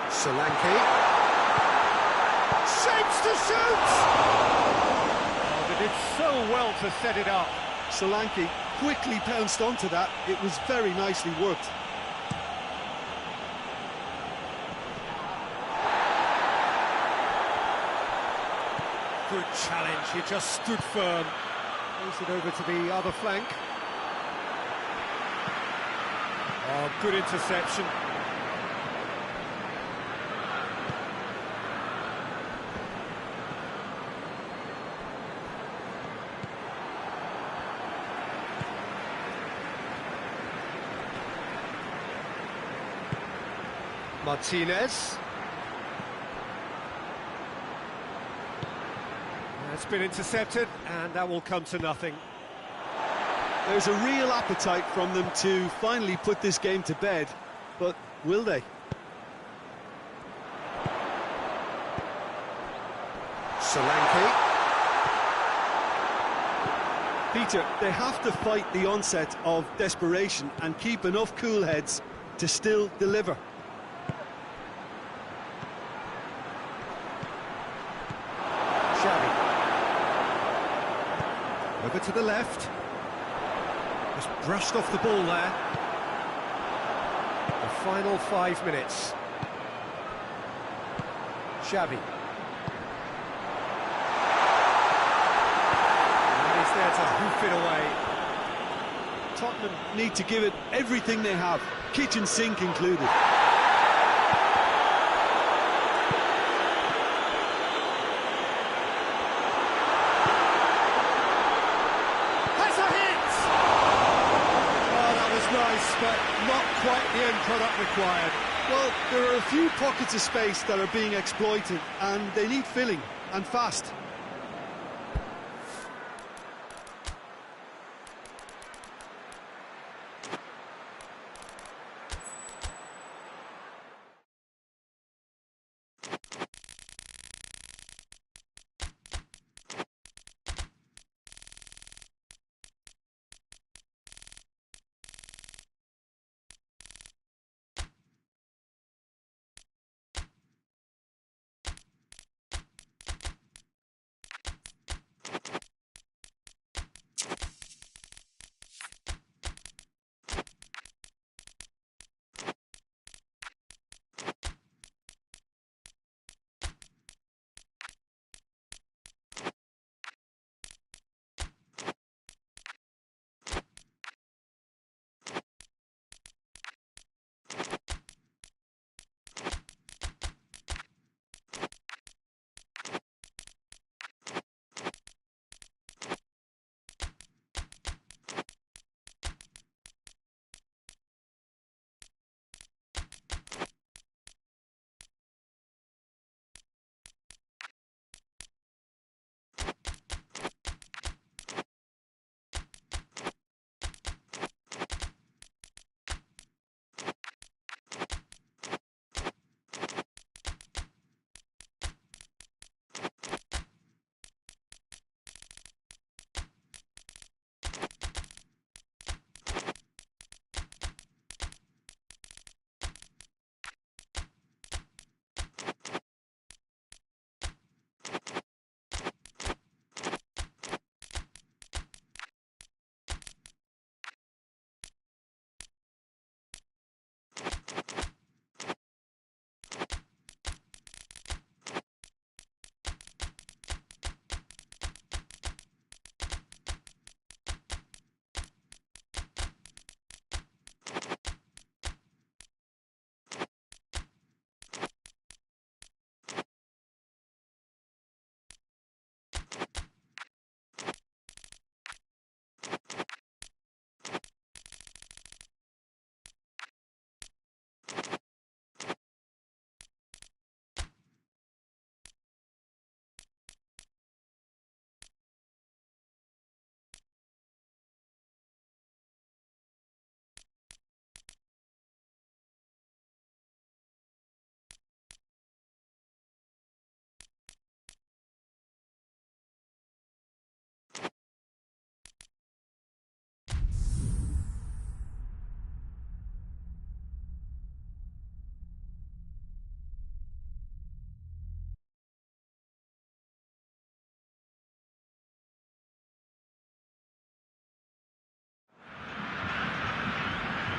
Solanke. Shapes to shoot! Oh, they did so well to set it up. Solanke quickly pounced onto that. It was very nicely worked. Good challenge, he just stood firm. Plays it over to the other flank. Oh, good interception. Martinez. That's been intercepted, and that will come to nothing. There's a real appetite from them to finally put this game to bed, but will they? Solanke. Peter, they have to fight the onset of desperation and keep enough cool heads to still deliver. Over to the left. Just brushed off the ball there. The final 5 minutes. Xavi. And he's there to hoof it away. Tottenham need to give it everything they have, kitchen sink included. But not quite the end product required. Well, there are a few pockets of space that are being exploited, and they need filling, and fast.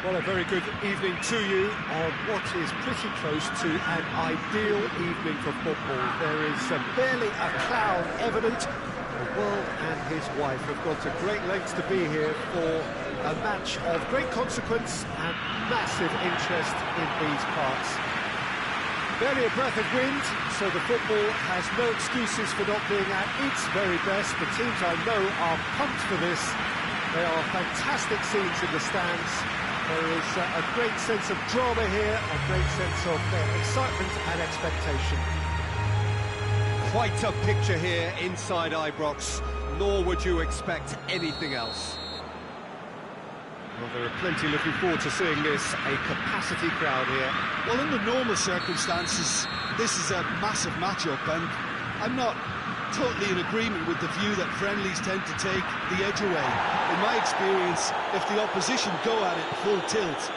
Well, a very good evening to you on what is pretty close to an ideal evening for football. There is barely a cloud evident. The world and his wife have gone to great lengths to be here for a match of great consequence and massive interest in these parts. Barely a breath of wind, so the football has no excuses for not being at its very best. The teams I know are pumped for this. There are fantastic scenes in the stands. There is a great sense of drama here, a great sense of excitement and expectation. Quite a picture here inside Ibrox, nor would you expect anything else. Well, there are plenty looking forward to seeing this, a capacity crowd here. Well, in the normal circumstances, this is a massive match-up, and I'm not totally in agreement with the view that friendlies tend to take the edge away. In my experience, if the opposition go at it full tilt,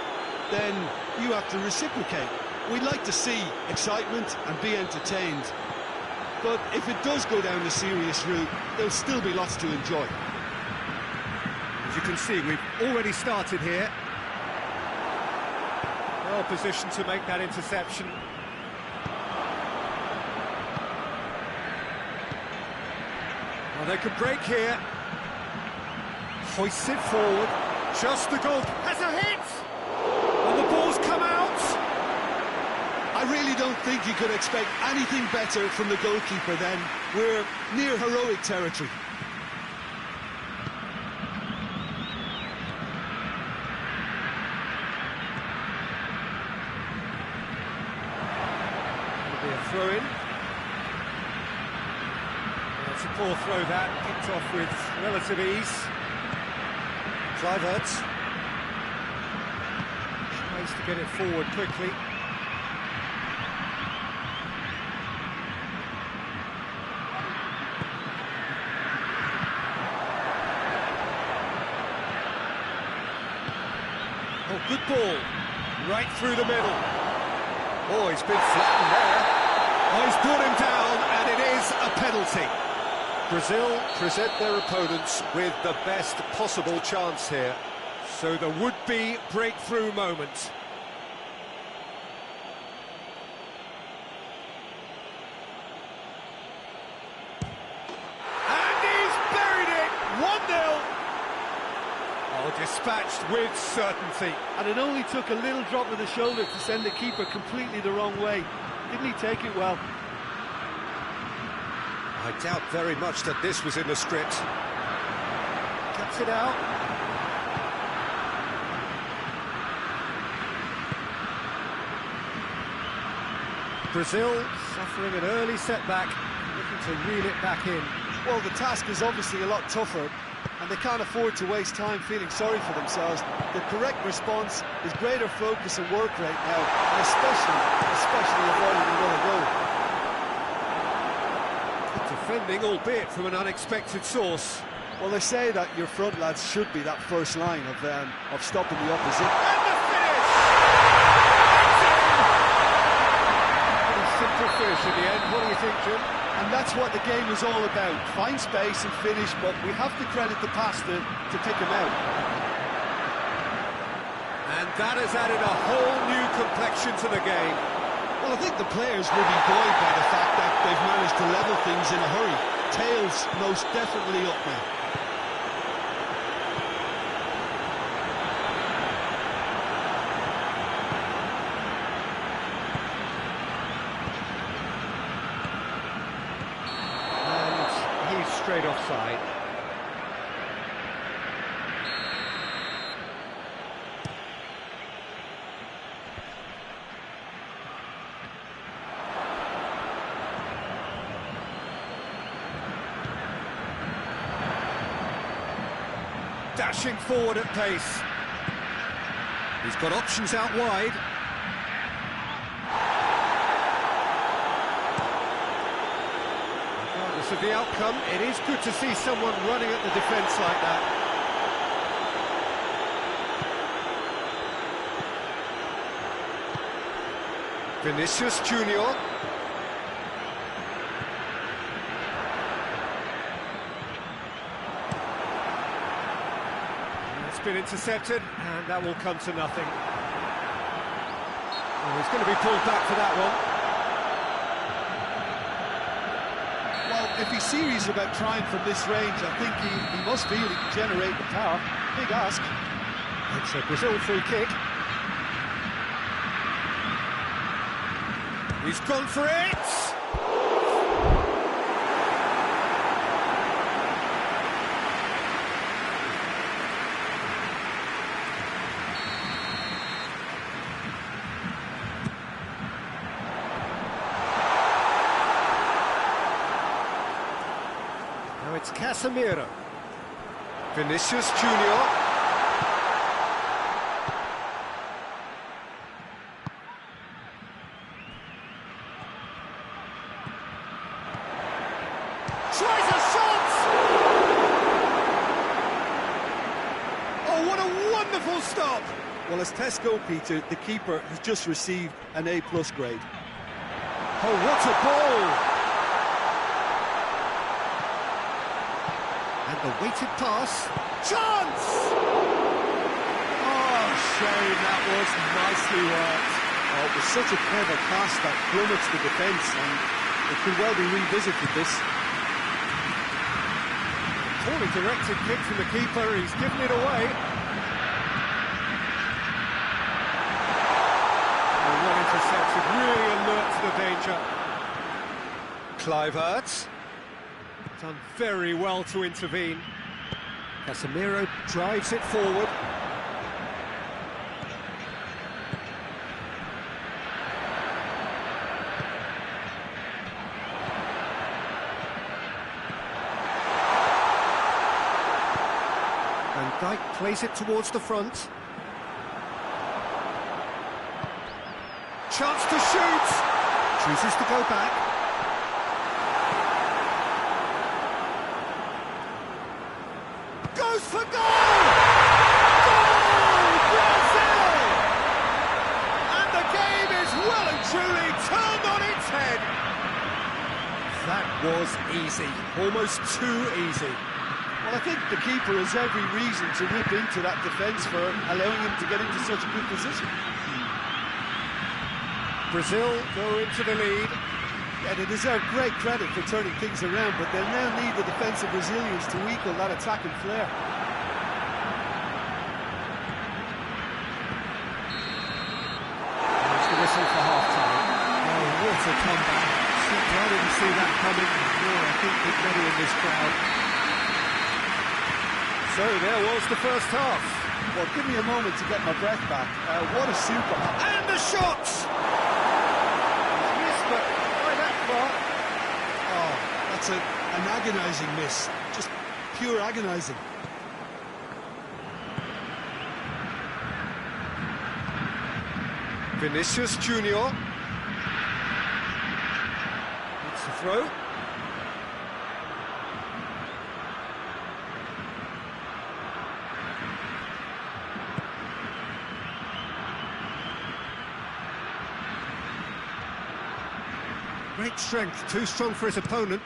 then you have to reciprocate. We'd like to see excitement and be entertained, but if it does go down the serious route, there'll still be lots to enjoy. As you can see, we've already started here. Well positioned to make that interception. Well, they could break here. Hoists it forward. Just the goal. Has a hit! And the ball's come out! I really don't think you could expect anything better from the goalkeeper then. We're near heroic territory. Throw-in. It's a poor throw that, picked off with relative ease. Kluivert tries to get it forward quickly. Oh, good ball, right through the middle. Oh, he's been flattened there. Oh, he's brought him down, and it is a penalty. Brazil present their opponents with the best possible chance here. So the would-be breakthrough moment. And he's buried it! 1-0. Oh, dispatched with certainty. And it only took a little drop of the shoulder to send the keeper completely the wrong way. Didn't he take it well? I doubt very much that this was in the script. Cuts it out. Brazil suffering an early setback, looking to reel it back in. Well, the task is obviously a lot tougher, and they can't afford to waste time feeling sorry for themselves. The correct response is greater focus and work rate now, and especially avoiding another goal. Good defending, albeit from an unexpected source. Well, they say that your front lads should be that first line of stopping the opposition. And the finish! Pretty simple finish at the end. What do you think, Jim? And that's what the game is all about. Find space and finish, but we have to credit the passer to pick him out. And that has added a whole new complexion to the game. Well, I think the players will be buoyed by the fact that they've managed to level things in a hurry. Tails most definitely up now. Straight offside. Dashing forward at pace. He's got options out wide. Of the outcome, it is good to see someone running at the defence like that. Vinicius Junior. It's been intercepted, and that will come to nothing. Oh, he's going to be pulled back for that one. Well, if he's serious about trying from this range, I think he must feel he can generate the power. Big ask. It's a Brazil free kick. He's gone for it! Now it's Casemiro. Vinicius Junior. Tries a shot! Oh, what a wonderful stop! Well, as tests go, Peter, the keeper has just received an A+ grade. Oh, what a ball! And the weighted pass. Chance! Oh, shame, that was nicely worked. Oh, it was such a clever pass that plummets the defence, and it could well be revisited, this. Poorly directed kick from the keeper, he's given it away. Oh, well intercepted, really alert to the danger. Kluivert. Done very well to intervene. Casemiro drives it forward. Van Dijk plays it towards the front. Chance to shoot! Chooses to go back. Goes for goal! Goal! Brazil! And the game is well and truly turned on its head. That was easy, almost too easy. Well, I think the keeper has every reason to rip into that defence for allowing him to get into such a good position. Brazil go into the lead. Yeah, they deserve great credit for turning things around, but they'll now need the defensive Brazilians to equal that attacking flair. There's the whistle for half-time. Oh, what a comeback. I didn't see that coming. No, I think there's many in this crowd. So there was the first half. Well, give me a moment to get my breath back. What a super. And the shot! Missed, but by that far. Oh, that's an agonising miss. Just pure agonising. Vinicius Junior. It's the throw. Great strength, too strong for his opponent.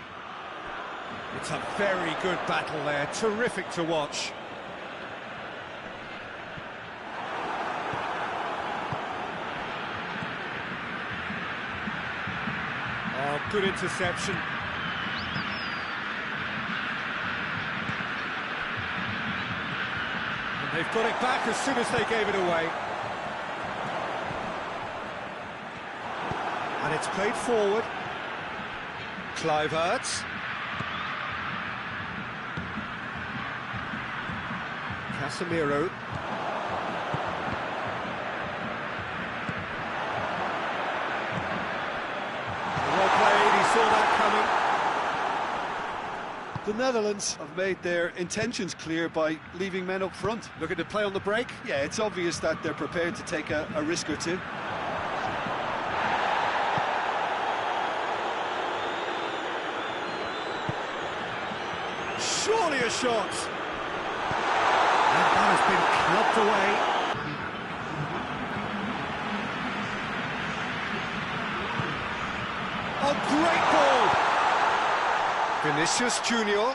It's a very good battle there, terrific to watch. Oh, good interception. And they've got it back as soon as they gave it away. And it's played forward. Kluivert. Casemiro. Well played, he saw that coming. The Netherlands have made their intentions clear by leaving men up front. Looking to play on the break. Yeah, it's obvious that they're prepared to take a risk or two. Surely a shot. And that has been clubbed away. Oh, great ball. Vinicius Junior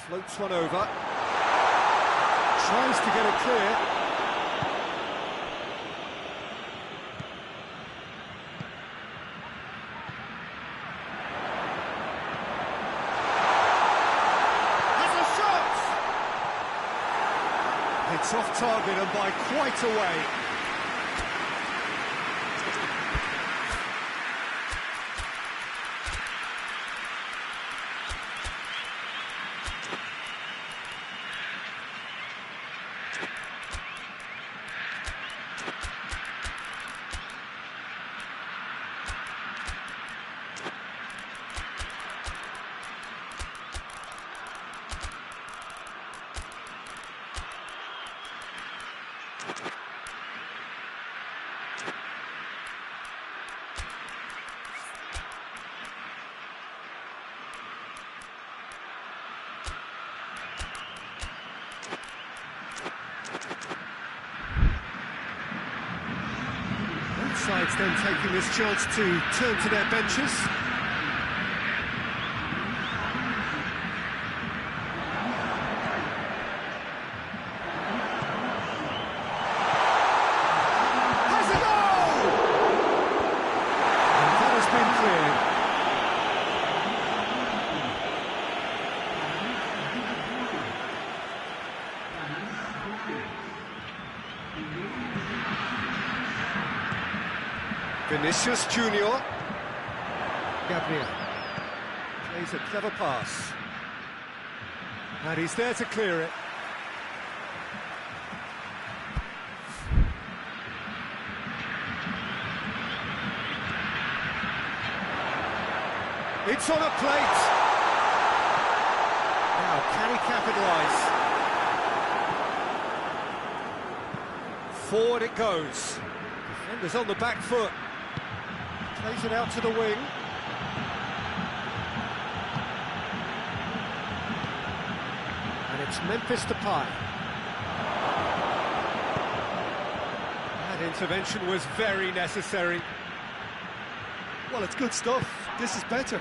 floats one over. Tries to get it clear. Has a shot! It's off target and by quite a way. Sides then taking this chance to turn to their benches. Has a goal! And that has been cleared. Vinicius Junior. Gabriel plays a clever pass. And he's there to clear it. It's on a plate. Now, can he capitalise? Forward it goes. Defender's on the back foot. Plays it out to the wing. And it's Memphis Depay. That intervention was very necessary. Well, it's good stuff. This is better.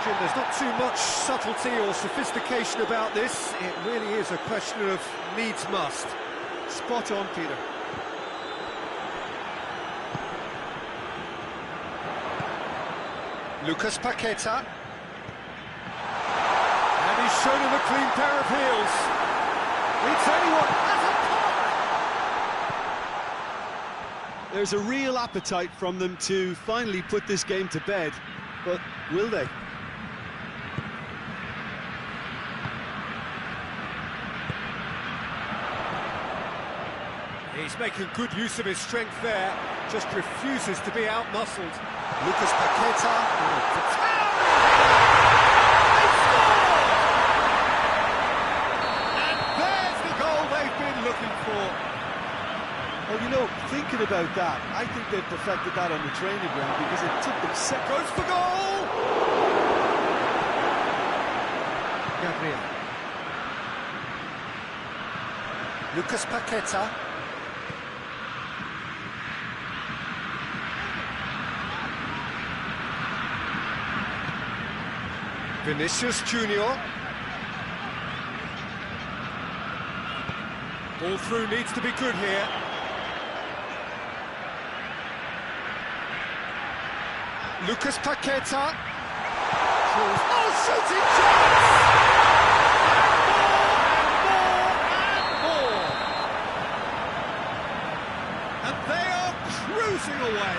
Jim, there's not too much subtlety or sophistication about this. It really is a question of needs must. Spot on, Peter. Lucas Paqueta. And he's shown him a clean pair of heels. It's anyone at a pop! There's a real appetite from them to finally put this game to bed, but will they? He's making good use of his strength there, just refuses to be out-muscled. Lucas Paqueta. And there's the goal they've been looking for. Well, you know, thinking about that, I think they've perfected that on the training ground because it took them seconds. Goes for goal! Gabriel. Lucas Paqueta. Vinicius Junior. Ball through needs to be good here. Lucas Paqueta. Oh, shooting chance! More and more. And they are cruising away.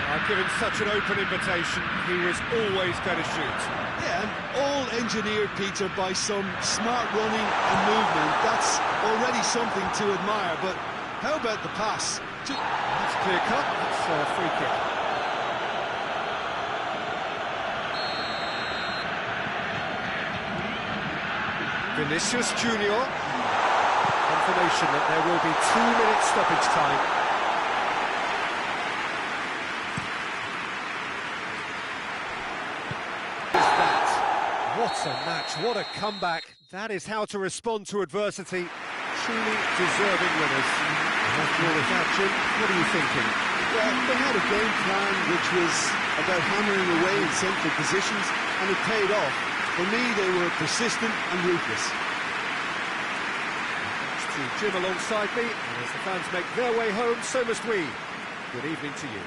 I've given such an open invitation, he was always going to shoot. Yeah, and all engineered, Peter, by some smart running and movement. That's already something to admire, but how about the pass? That's clear cut, that's a free kick. Vinicius Junior. Confirmation that there will be 2 minutes stoppage time. What a match, what a comeback. That is how to respond to adversity. Truly deserving winners. After all of that, Jim, what are you thinking? Well, they had a game plan which was about hammering away in central positions, and it paid off. For me, they were persistent and ruthless. to Jim alongside me, and as the fans make their way home, so must we. Good evening to you.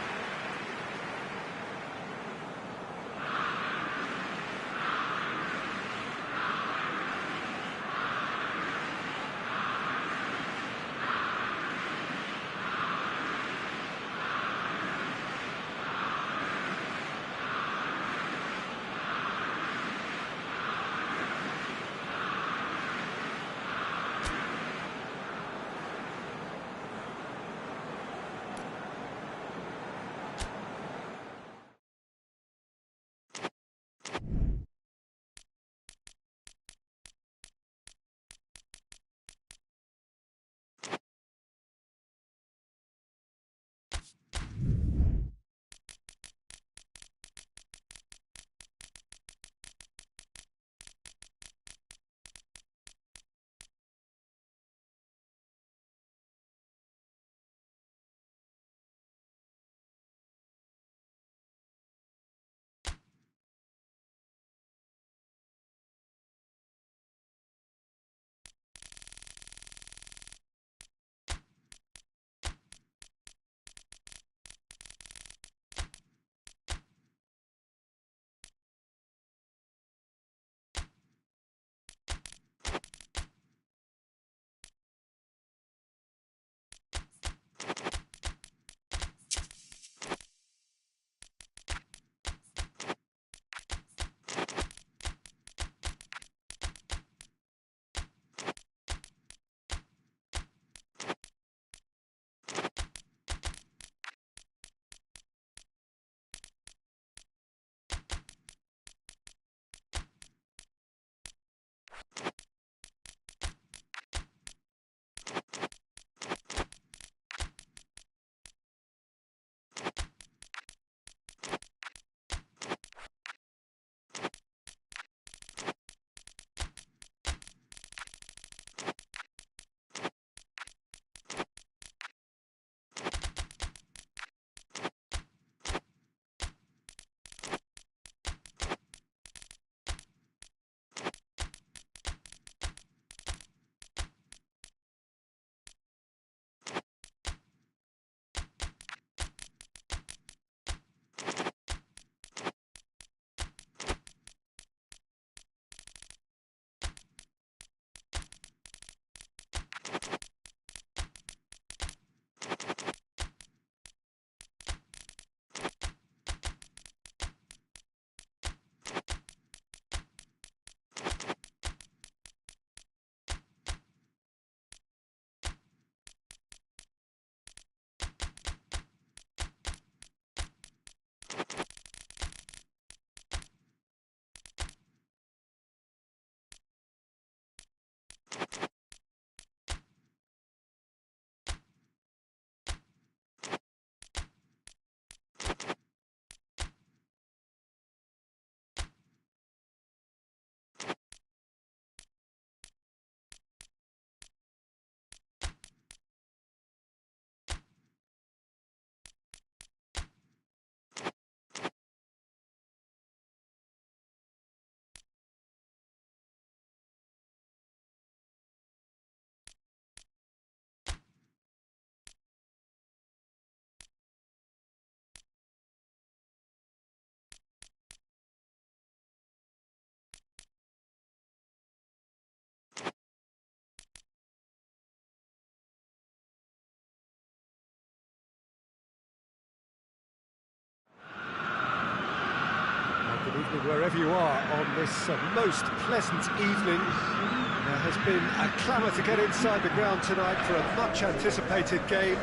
Good evening wherever you are on this most pleasant evening. There has been a clamour to get inside the ground tonight for a much-anticipated game.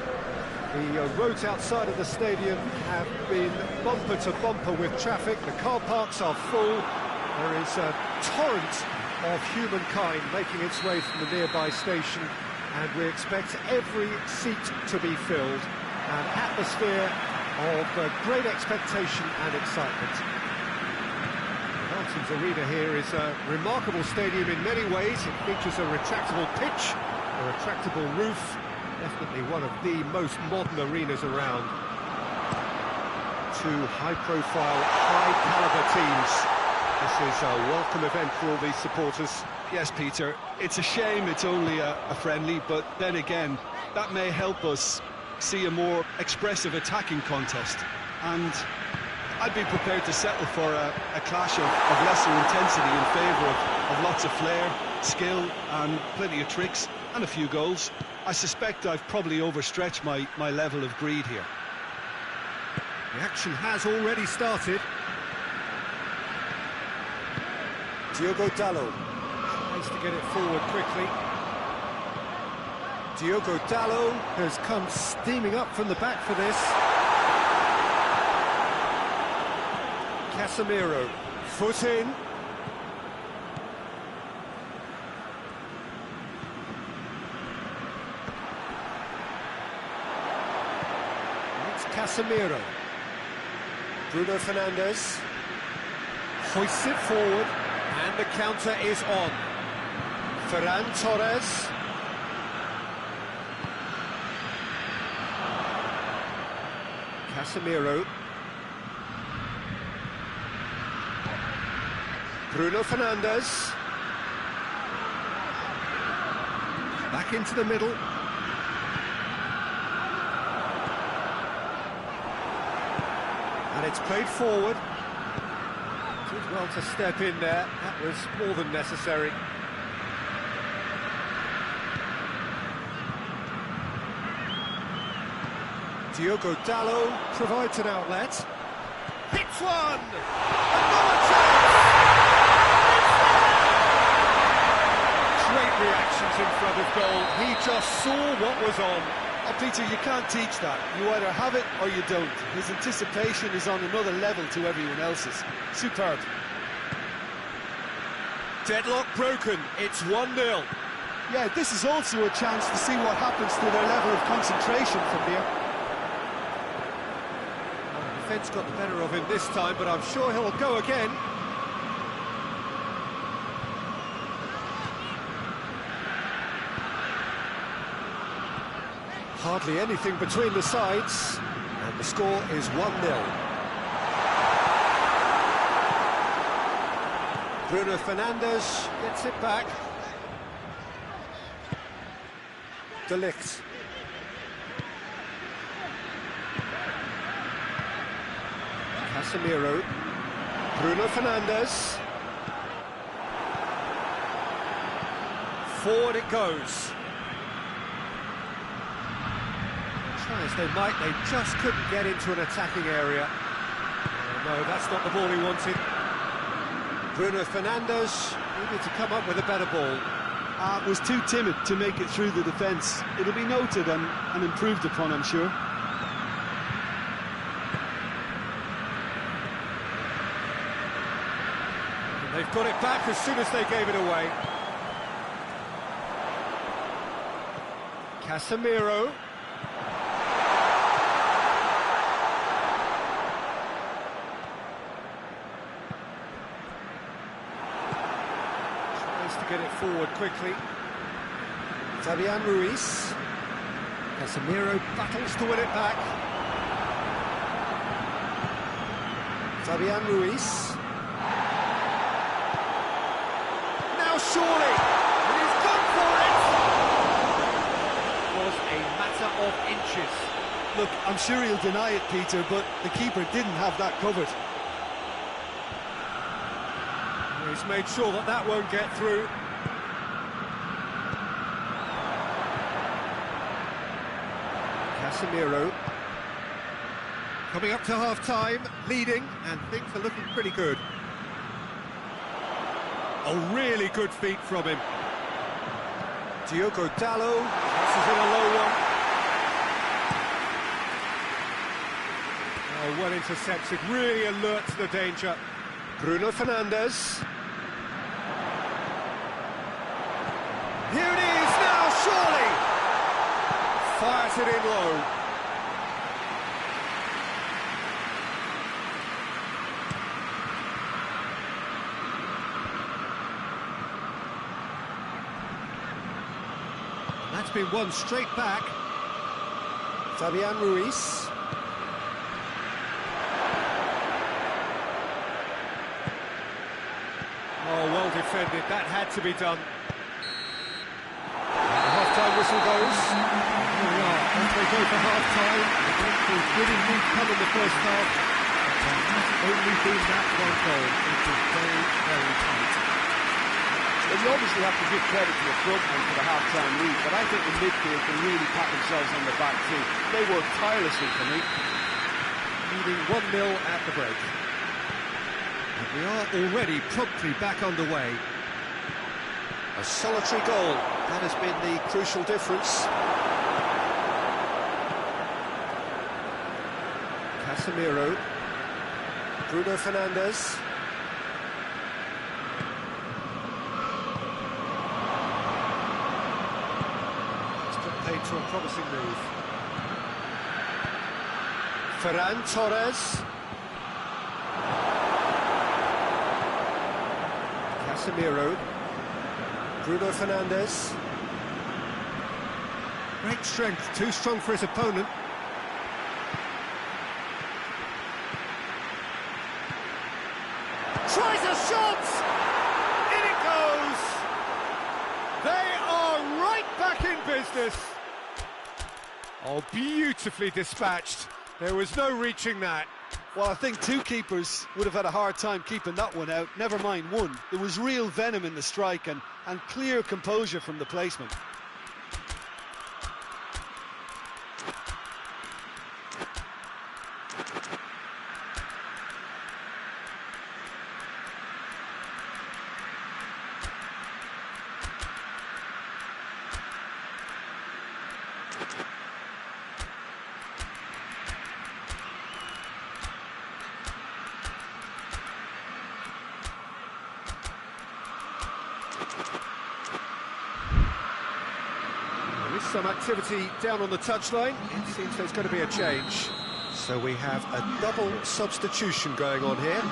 The roads outside of the stadium have been bumper to bumper with traffic. The car parks are full. There is a torrent of humankind making its way from the nearby station, and we expect every seat to be filled. An atmosphere of great expectation and excitement. The arena here is a remarkable stadium in many ways. It features a retractable pitch, a retractable roof, definitely one of the most modern arenas around. Two high-profile, high-caliber teams This is a welcome event for all these supporters. Yes, Peter, it's a shame it's only a friendly, but then again, that may help us see a more expressive attacking contest. And I'd be prepared to settle for a clash of lesser intensity in favour of lots of flair, skill, and plenty of tricks, and a few goals. I suspect I've probably overstretched my level of greed here. The action has already started. Diogo Dalot. Tries to get it forward quickly. Diogo Dalot Has come steaming up from the back for this. Casemiro, foot in. It's Casemiro. Bruno Fernandes. Hoists it forward. And the counter is on. Ferran Torres. Casemiro. Bruno Fernandes. Back into the middle. And it's played forward. Did well to step in there. That was more than necessary. Diogo Dalot. Provides an outlet. Hits one! Another chance! Great reactions in front of goal. He just saw what was on. Oh, Peter, you can't teach that. You either have it or you don't. His anticipation is on another level to everyone else's. Superb. Deadlock broken. It's 1-0. Yeah, this is also a chance to see what happens to their level of concentration from here. The defence got the better of him this time, but I'm sure he'll go again. Hardly anything between the sides, and the score is 1-0. Bruno Fernandes. Gets it back. De Ligt. Casemiro. Bruno Fernandes. Forward it goes. Try as they might, they just couldn't get into an attacking area. Oh, no, that's not the ball he wanted. Bruno Fernandes. Needed to come up with a better ball. Was too timid to make it through the defence. It'll be noted and improved upon, I'm sure. And they've got it back as soon as they gave it away. Casemiro. Tries to get it forward quickly. Fabian Ruiz. Casemiro battles to win it back. Fabian Ruiz. Now surely, and he's gone for it! It was a matter of inches. Look, I'm sure he'll deny it, Peter, but the keeper didn't have that covered. He's made sure that that won't get through. Casemiro. Coming up to half-time, leading, and things are looking pretty good. A really good feat from him. Diogo Dalot. This is in a low one. Oh, well intercepted, really alert to the danger. Bruno Fernandes. Here it is now, surely! Fires it in low. That's been won straight back. Fabian Ruiz. defended, that had to be done. The half-time whistle goes. Here we are, off they go for half-time. The breakthrough really did come in the first half. There has only been that one goal. It is very, very tight. Well, you obviously have to give credit to the front men for the half-time lead, but I think the midfield can really pat themselves on the back too. They worked tirelessly for me. Leading 1-0 at the break. And we are already promptly back underway. A solitary goal, that has been the crucial difference. Casemiro, Bruno Fernandes. It's put paid to a promising move. Ferran Torres. Casemiro. Bruno Fernandes. Great strength, too strong for his opponent. Tries a shot! In it goes! They are right back in business. Oh, beautifully dispatched. There was no reaching that. Well, I think two keepers would have had a hard time keeping that one out, never mind one. There was real venom in the strike and clear composure from the placement. There is some activity down on the touchline. It seems there's going to be a change. So we have a double substitution going on here.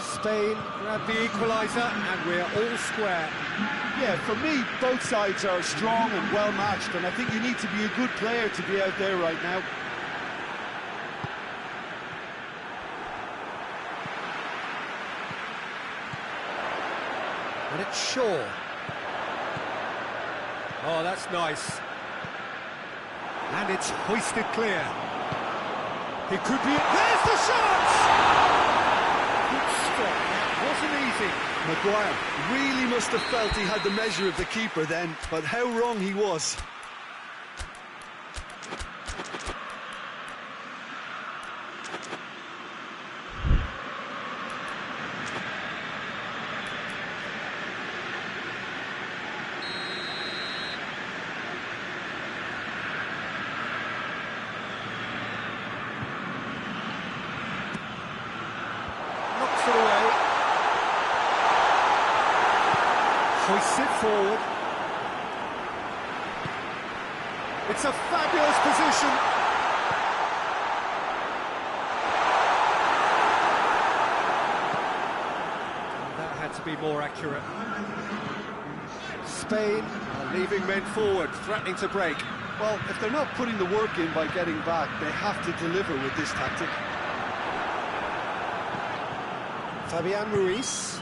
Spain grab the equaliser and we're all square. Yeah, for me, both sides are strong and well matched, and I think you need to be a good player to be out there right now. And it's Shaw. Oh, that's nice. And it's hoisted clear. It could be... There's the shot! Good stop. That wasn't easy. Maguire really must have felt he had the measure of the keeper then, but how wrong he was. Knocks it away. Hoists it forward. It's a fabulous position. And that had to be more accurate. Spain are leaving men forward, threatening to break. Well, if they're not putting the work in by getting back, they have to deliver with this tactic. Fabian Ruiz.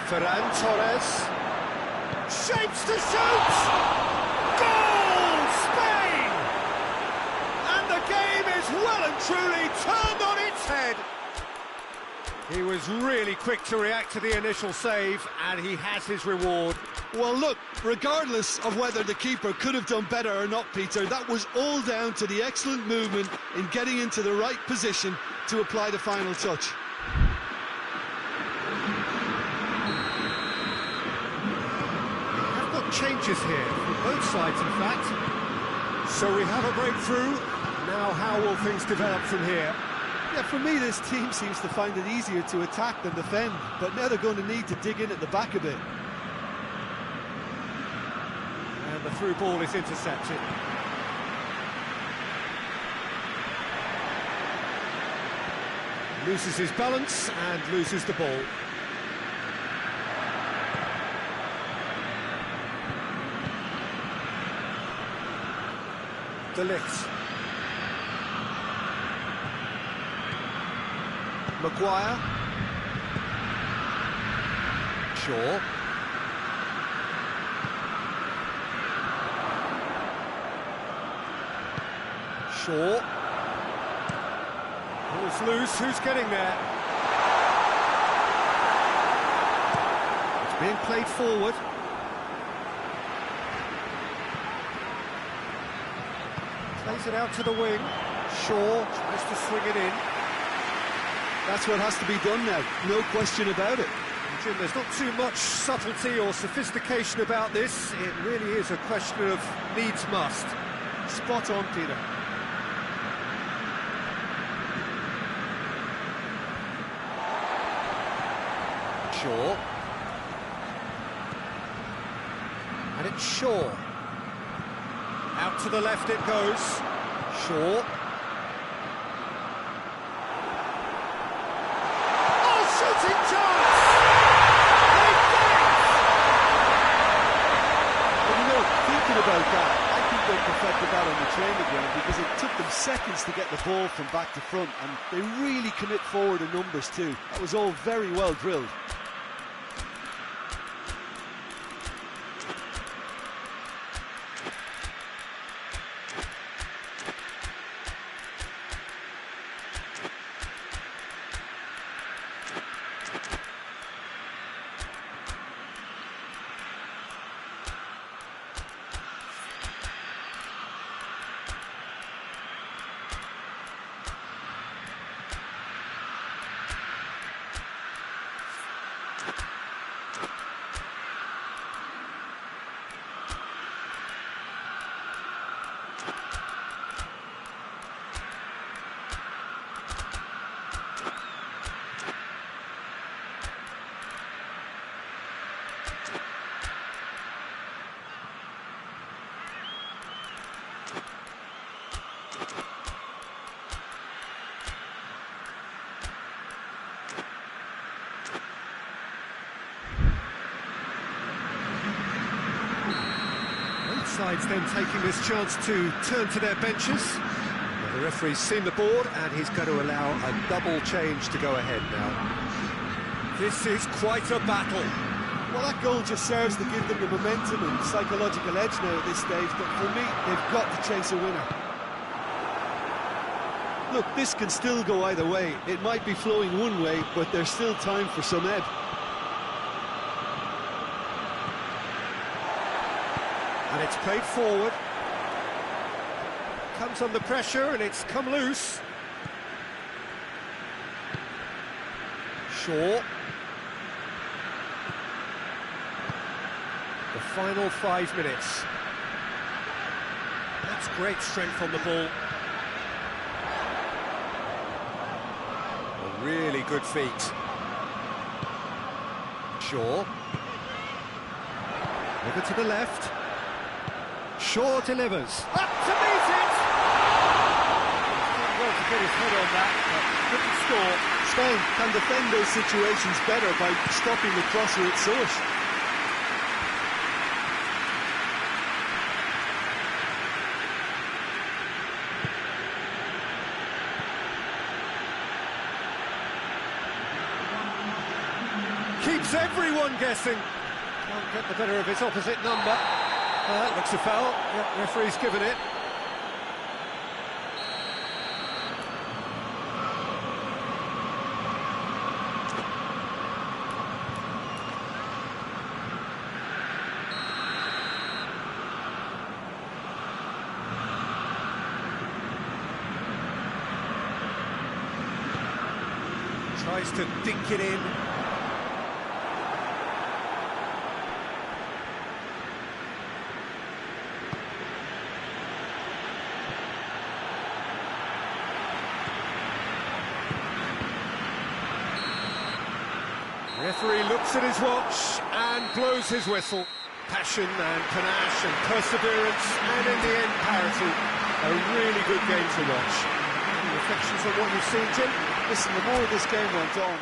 Ferran Torres. Shapes to shoot! Goal! Spain! And the game is well and truly turned on its head. He was really quick to react to the initial save, and he has his reward. Well, look, regardless of whether the keeper could have done better or not, Peter, that was all down to the excellent movement in getting into the right position to apply the final touch. We've got changes here from both sides, in fact. So we have a breakthrough. Now how will things develop from here? Yeah, for me, this team seems to find it easier to attack than defend, but now they're going to need to dig in at the back a bit. And the through ball is intercepted. Loses his balance and loses the ball. De Ligt. Maguire. Shaw. Shaw. Ball's loose, who's getting there? It's being played forward. Plays it out to the wing. Shaw tries to swing it in. That's what has to be done now, no question about it. And Jim, there's not too much subtlety or sophistication about this. It really is a question of needs must. Spot on, Peter. Shaw. And it's Shaw. Out to the left it goes. Shaw. Oh, shooting chance! They've done it! But you know, thinking about that, I think they perfected that on the training ground because it took them seconds to get the ball from back to front, and they really commit forward in numbers too. That was all very well drilled. Sides then taking this chance to turn to their benches. Well, the referee's seen the board and he's going to allow a double change to go ahead now. This is quite a battle. Well, that goal just serves to give them the momentum and psychological edge now at this stage, but for me, they've got to chase a winner. Look, this can still go either way. It might be flowing one way, but there's still time for some ebb. And it's played forward. Comes under pressure and it's come loose. Shaw. The final 5 minutes. That's great strength on the ball. Really good feet. Shaw. Over to the left. Shaw delivers. Up to meet it! Well to get his head on that, but couldn't score. Spain can defend those situations better by stopping the crosser at source. Keeps everyone guessing. Can't get the better of his opposite number. Looks a foul. Yep, referee's given it. Tries to dink it in. Referee looks at his watch and blows his whistle. Passion and panache and perseverance, and in the end, parity. A really good game to watch. Any reflections on what you've seen, Jim? Listen, the more this game went on,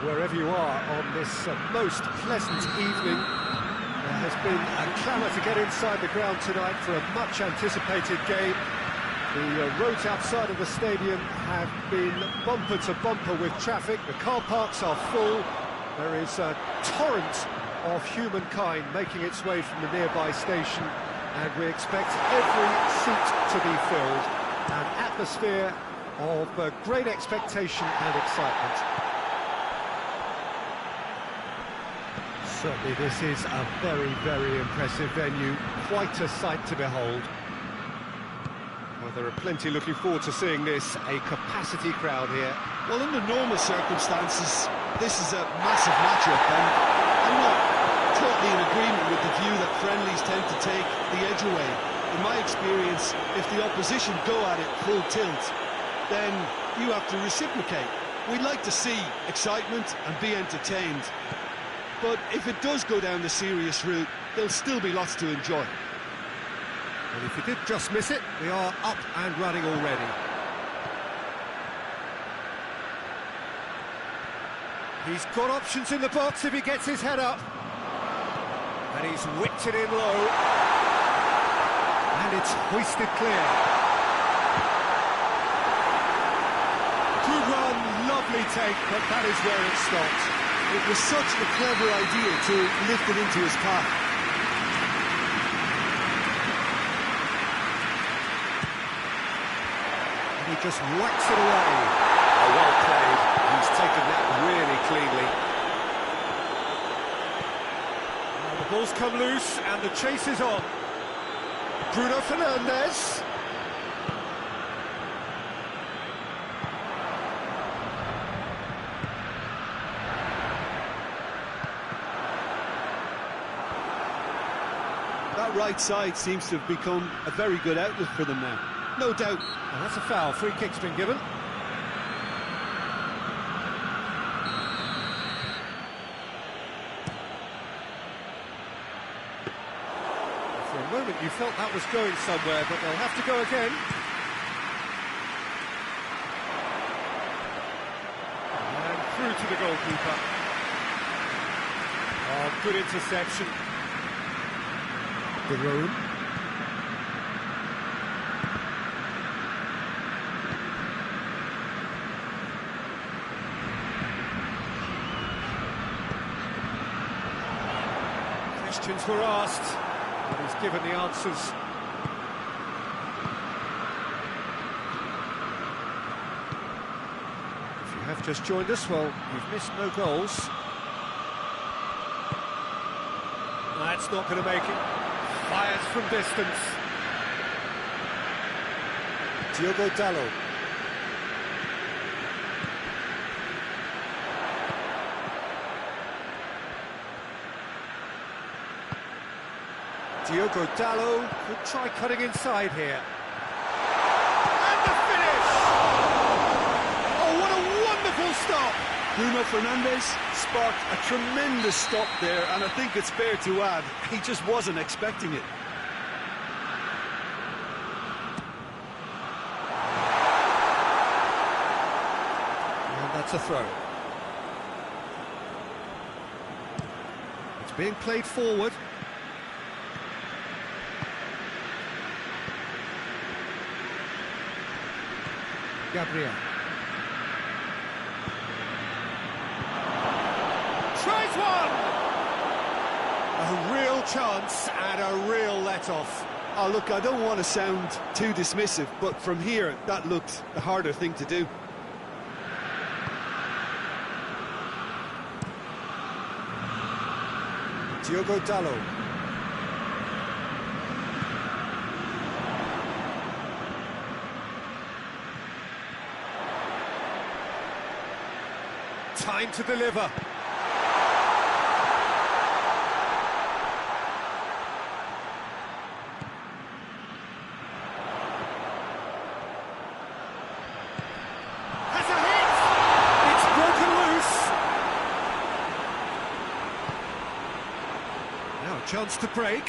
Wherever you are on this most pleasant evening, there has been a clamour to get inside the ground tonight for a much anticipated game. The roads outside of the stadium have been bumper to bumper with traffic. The car parks are full. There is a torrent of humankind making its way from the nearby station, and we expect every seat to be filled. An atmosphere of great expectation and excitement. Certainly this is a very, very impressive venue, quite a sight to behold. Well, there are plenty looking forward to seeing this, a capacity crowd here. Well, under normal circumstances, this is a massive matchup, and I'm not totally in agreement with the view that friendlies tend to take the edge away. In my experience, if the opposition go at it full tilt, then you have to reciprocate. We'd like to see excitement and be entertained. But if it does go down the serious route, there'll still be lots to enjoy. And if you did just miss it, we are up and running already. He's got options in the box if he gets his head up. And he's whipped it in low. And it's hoisted clear. Good run, lovely take, but that is where it stopped. It was such a clever idea to lift it into his path. And he just whacks it away. Oh, well played. He's taken that really cleanly. Now the ball's come loose and the chase is on. Bruno Fernandes. That right side seems to have become a very good outlet for them now. No doubt. And that's a foul. Free kick's been given. For a moment you felt that was going somewhere, but they'll have to go again. And through to the goalkeeper. Oh, good interception. The room. Questions were asked, and he's given the answers. If you have just joined us, well, you've missed no goals. That's not going to make it. Fires from distance. Diogo Dalot. Diogo Dalot could try cutting inside here. And the finish! Oh, what a wonderful stop! Bruno Fernandes sparked a tremendous stop there, and I think it's fair to add, he just wasn't expecting it. And that's a throw. It's being played forward. Gabriel. Tries one! A real chance and a real let-off. Oh, look, I don't want to sound too dismissive, but from here, that looked the harder thing to do. Diogo Dalot. Time to deliver. Has a hit! It's broken loose. Now a chance to break.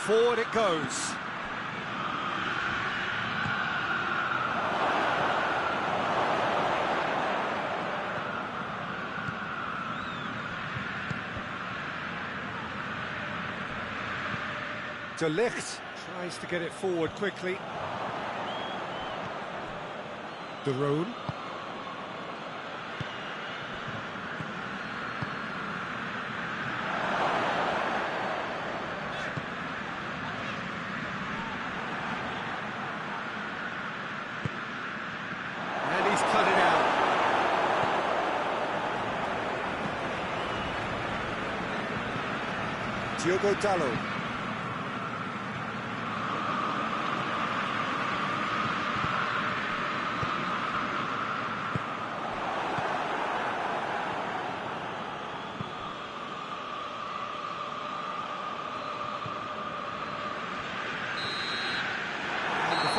Forward it goes. De Ligt tries to get it forward quickly. De Roon. And he's cut it out. Diogo Dalot.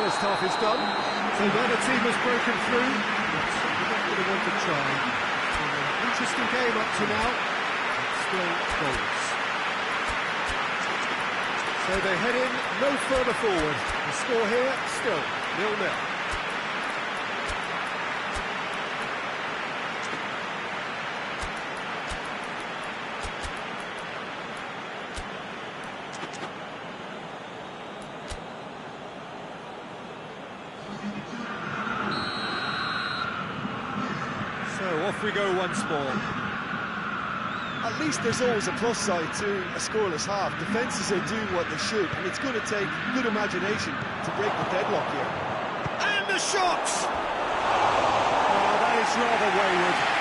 First half is done, so the other team has broken through. That's something they're going to want to try. Interesting game up to now, but still goals. So they head in no further forward. The score here, still 0-0. So off we go once more. At least there's always a plus side to a scoreless half. Defences are doing what they should, and it's going to take good imagination to break the deadlock here. And the shot! Oh, that is rather wayward.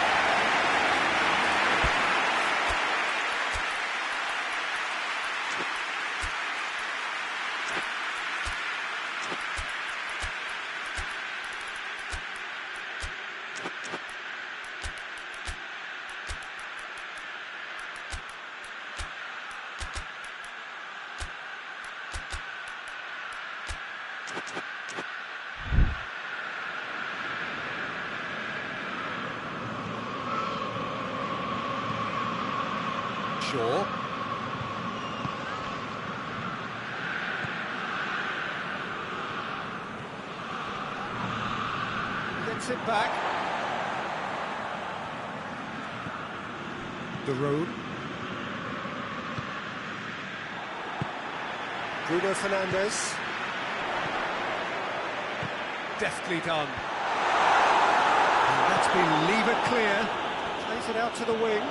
Shaw. Gets it back. De Roon. Bruno Fernandes. Deftly done. And that's been levered clear. Plays it out to the wing.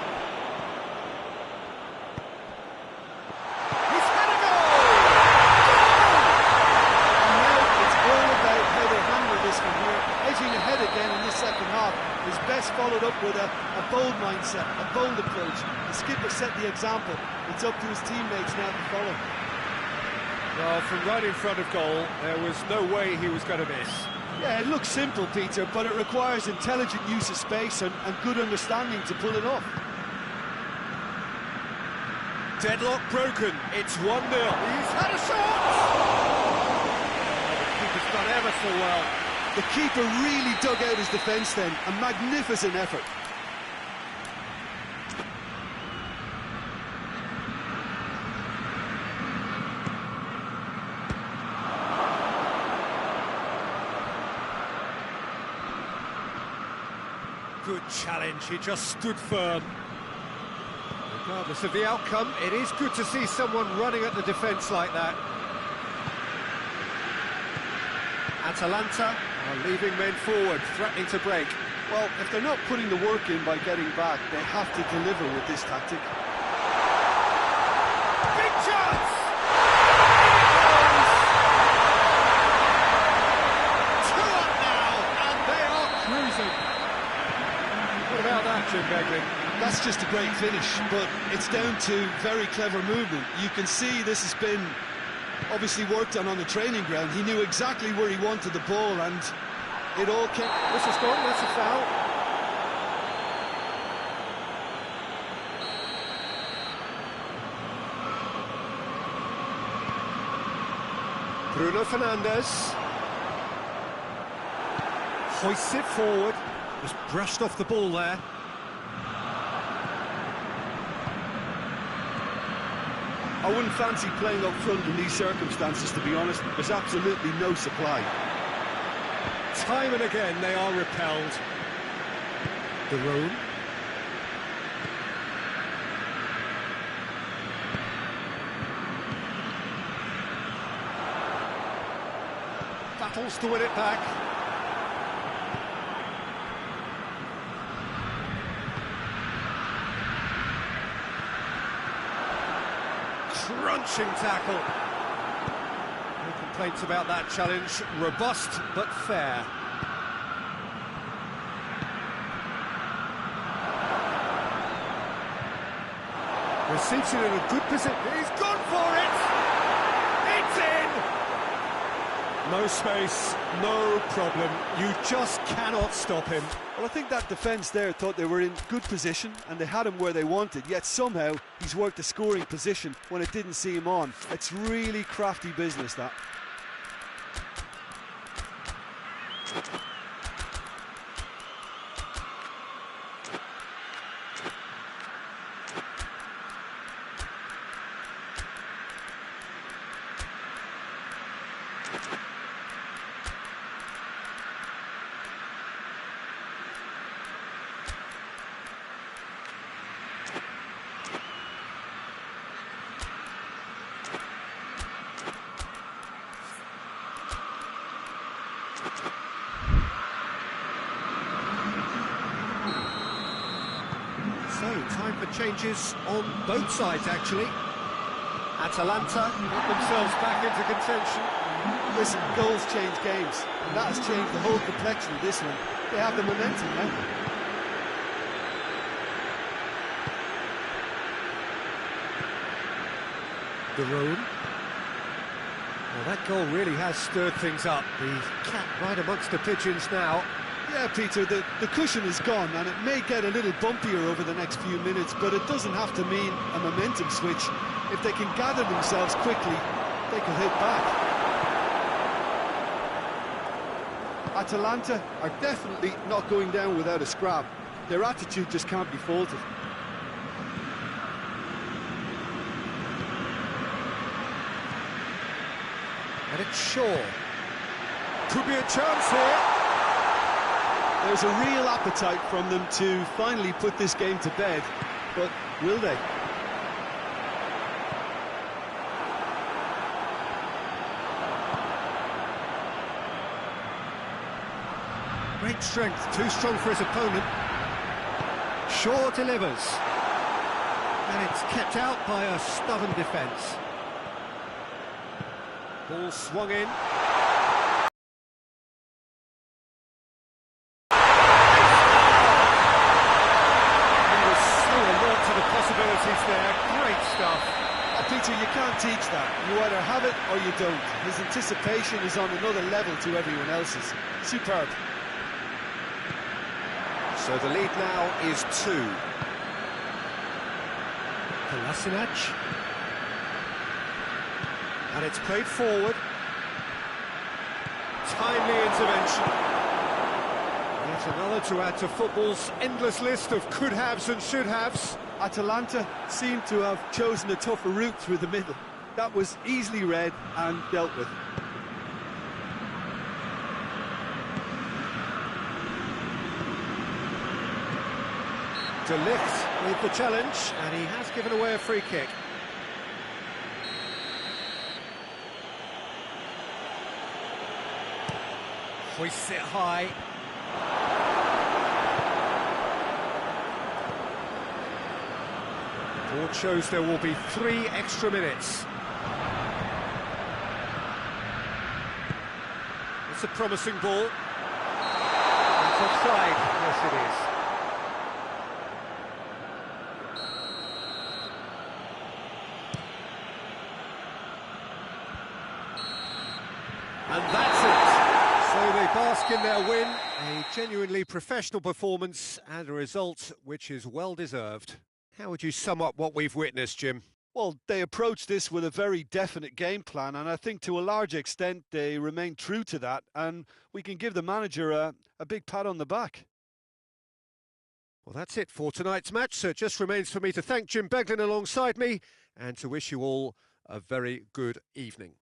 Ahead again in this second half. His best followed up with a bold mindset, a bold approach. The skipper set the example. It's up to his teammates now to follow. Well, from right in front of goal, there was no way he was going to miss. Yeah, it looks simple, Peter, but it requires intelligent use of space and good understanding to pull it off. Deadlock broken. It's 1-0. He's had a shot! The keeper's done ever so well. The keeper really dug out his defence then. A magnificent effort. Good challenge, he just stood firm. Regardless of the outcome, it is good to see someone running at the defence like that. Atalanta are leaving men forward, threatening to break. Well, if they're not putting the work in by getting back, they have to deliver with this tactic. Big chance! Two up now, and they are cruising. What about that, Jim Begley? That's just a great finish, but it's down to very clever movement. You can see this has been obviously worked on the training ground. He knew exactly where he wanted the ball, and it all came... This is gone, that's a foul. Bruno Fernandes hoists it forward, was brushed off the ball there. I wouldn't fancy playing up front in these circumstances, to be honest. There's absolutely no supply. Time and again they are repelled. De Roon. Battles to win it back. Crunching tackle. No complaints about that challenge. Robust but fair. Receives it in a good position. He's gone for it! It's in! No space, no problem. You just cannot stop him. Well, I think that defence there thought they were in good position and they had him where they wanted, yet somehow he's worked a scoring position when it didn't see him on. It's really crafty business, that. So, time for changes on both sides, actually. Atalanta put themselves back into contention. Listen, goals change games, and that has changed the whole complexion of this one. They have the momentum now. De Roon. Well, that goal really has stirred things up. The cat right amongst the pigeons now. Yeah, Peter, the cushion is gone, and it may get a little bumpier over the next few minutes, but it doesn't have to mean a momentum switch. If they can gather themselves quickly, they can hit back. Atalanta are definitely not going down without a scrap. Their attitude just can't be faulted. And it's Shaw. Could be a chance here. There's a real appetite from them to finally put this game to bed, but will they? Great strength, too strong for his opponent. Shaw delivers. And it's kept out by a stubborn defence. Ball swung in. Possibilities there, great stuff. Oh, Peter, you can't teach that. You either have it or you don't. His anticipation is on another level to everyone else's. Superb. So the lead now is 2. Kolasinac. And it's played forward. Timely intervention. Yet another to add to football's endless list of could-haves and should-haves. Atalanta seem to have chosen a tougher route through the middle. That was easily read and dealt with. De Ligt with the challenge, and he has given away a free kick. Hoists it high. Board shows there will be 3 extra minutes. It's a promising ball. It's offside. Yes, it is. And that's it. So they bask in their win. A genuinely professional performance and a result which is well deserved. How would you sum up what we've witnessed, Jim? Well, they approached this with a very definite game plan, and I think to a large extent they remained true to that, and we can give the manager a big pat on the back. Well, that's it for tonight's match, so it just remains for me to thank Jim Beglin alongside me and to wish you all a very good evening.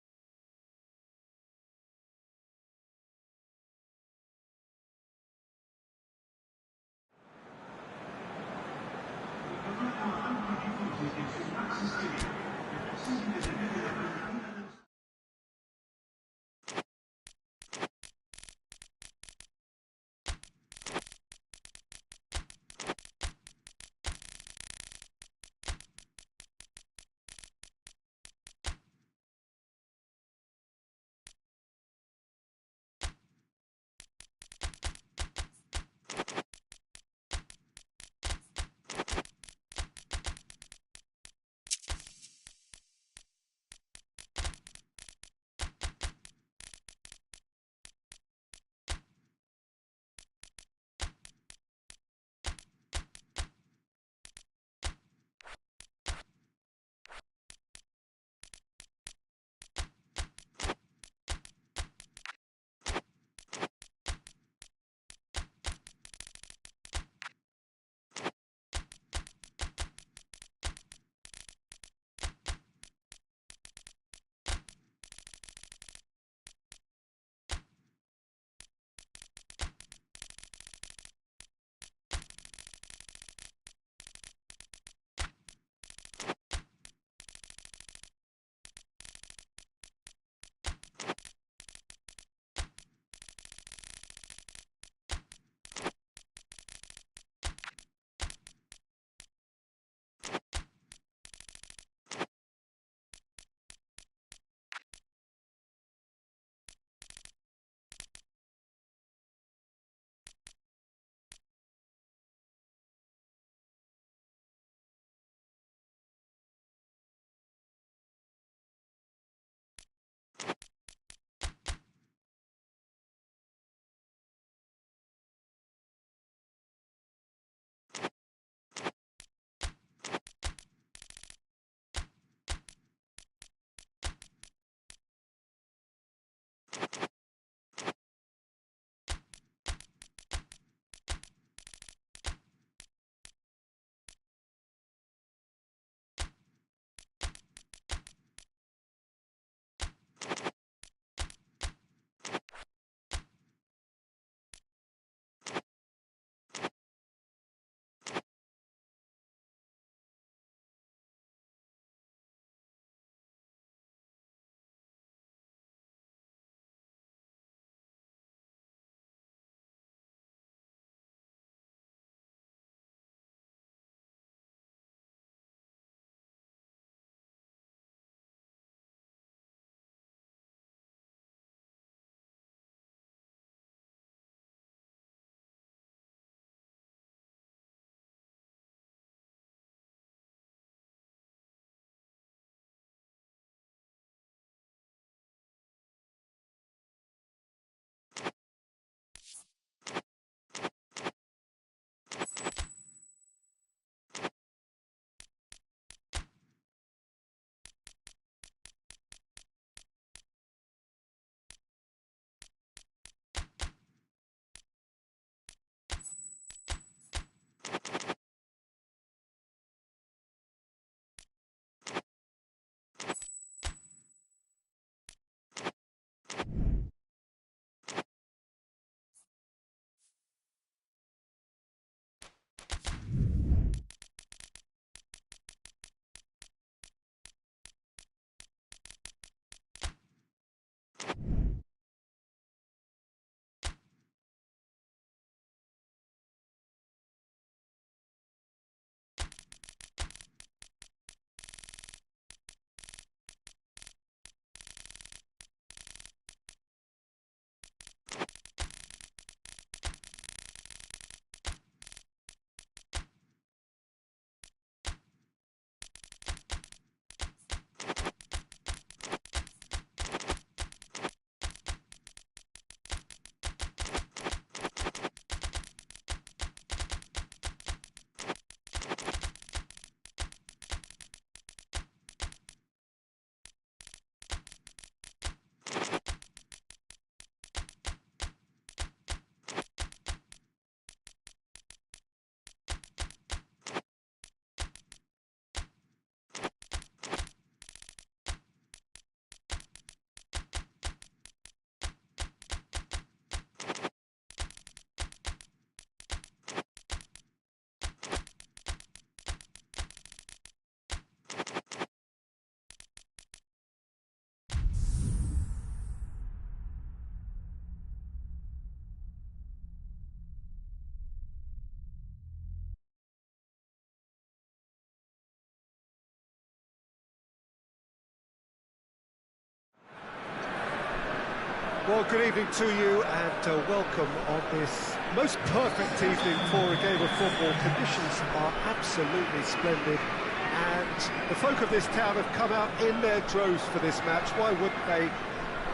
Well, good evening to you and welcome on this most perfect evening for a game of football. Conditions are absolutely splendid and the folk of this town have come out in their droves for this match. Why wouldn't they?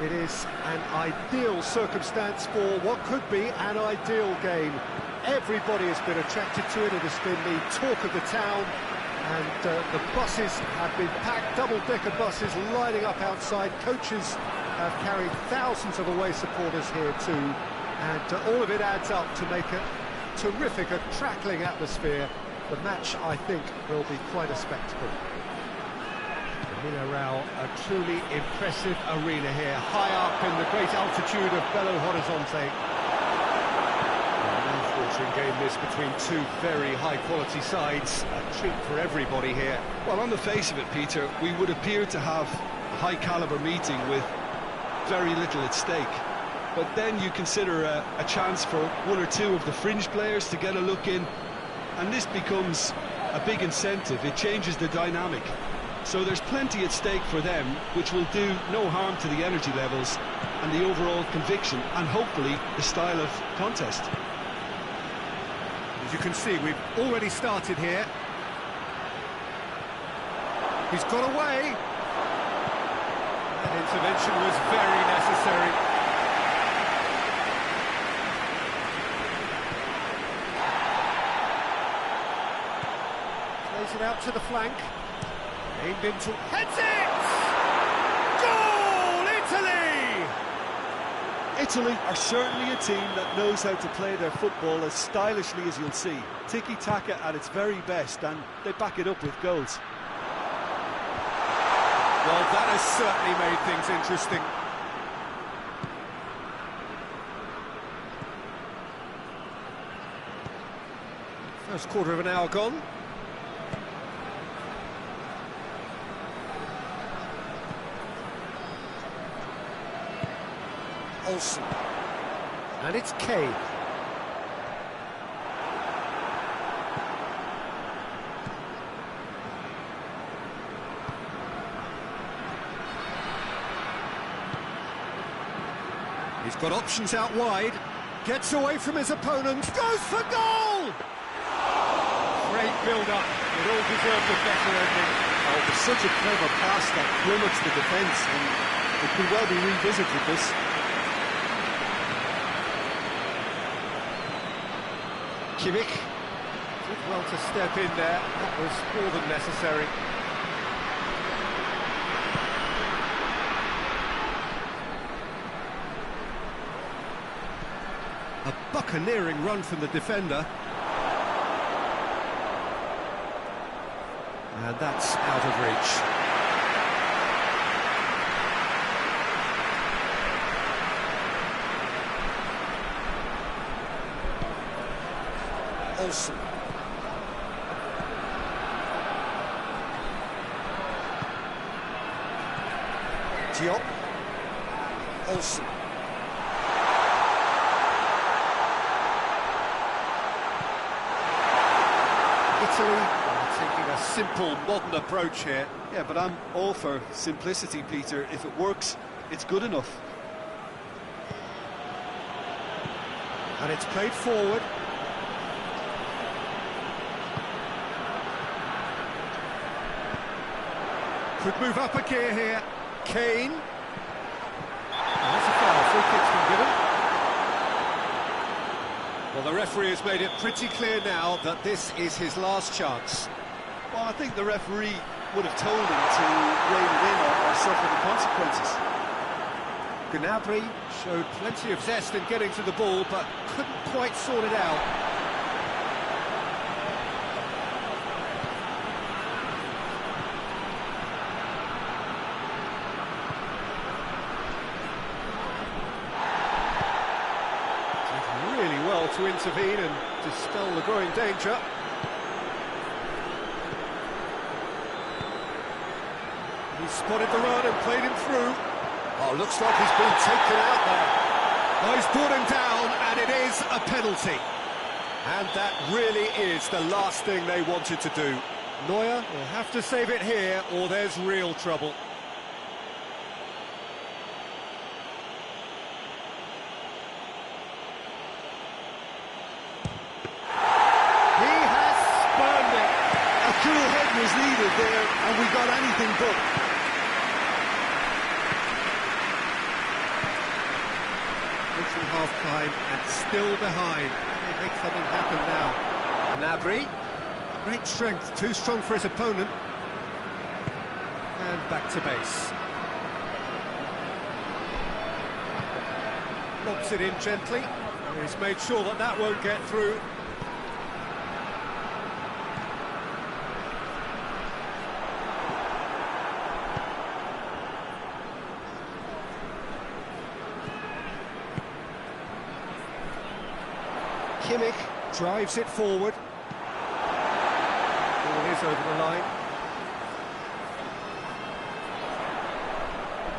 It is an ideal circumstance for what could be an ideal game. Everybody has been attracted to it. It has been the talk of the town. And the buses have been packed, double-decker buses lining up outside. Coaches have carried thousands of away supporters here too, and all of it adds up to make a terrific, crackling atmosphere. The match, I think, will be quite a spectacle. The Mineral, a truly impressive arena here, high up in the great altitude of Belo Horizonte. Game this between two very high-quality sides, a treat for everybody here. Well, on the face of it, Peter, we would appear to have a high-caliber meeting with very little at stake. But then you consider a chance for one or two of the fringe players to get a look in, and this becomes a big incentive. It changes the dynamic. So there's plenty at stake for them, which will do no harm to the energy levels and the overall conviction, and hopefully the style of contest. As you can see, we've already started here. He's got away. That intervention was very necessary. Plays it out to the flank. Aimed into... Heads it! Goal, Italy! Italy are certainly a team that knows how to play their football as stylishly as you'll see. Tiki-taka at its very best, and they back it up with goals. Well, that has certainly made things interesting. First quarter of an hour gone. Olsen. And it's Kane. He's got options out wide. Gets away from his opponent. Goes for goal! Great build-up. It all deserved a better ending. Oh, it's such a clever pass that plummets the defence, and it could well be revisited, this. Kimmich did well to step in there. That was more than necessary. A buccaneering run from the defender. And that's out of reach. Olsen. Diop. Olsen. Italy are taking a simple, modern approach here. Yeah, but I'm all for simplicity, Peter. If it works, it's good enough. And it's played forward. Could move up a gear here. Kane. And that's a foul. Free kick's been given. Well, the referee has made it pretty clear now that this is his last chance. Well, I think the referee would have told him to rein it in or suffer the consequences. Gnabry showed plenty of zest in getting to the ball, but couldn't quite sort it out. To intervene and dispel the growing danger. He spotted the run and played him through. Oh, looks like he's been taken out there. Oh, he's brought him down, and it is a penalty. And that really is the last thing they wanted to do. Neuer will have to save it here, or there's real trouble. was needed there, and we got anything but. Reaching half-time and still behind. They make something happen now. Gnabry, great strength, too strong for his opponent. And back to base. Lobs it in gently. And he's made sure that that won't get through. Kimmich drives it forward. Ball is over the line.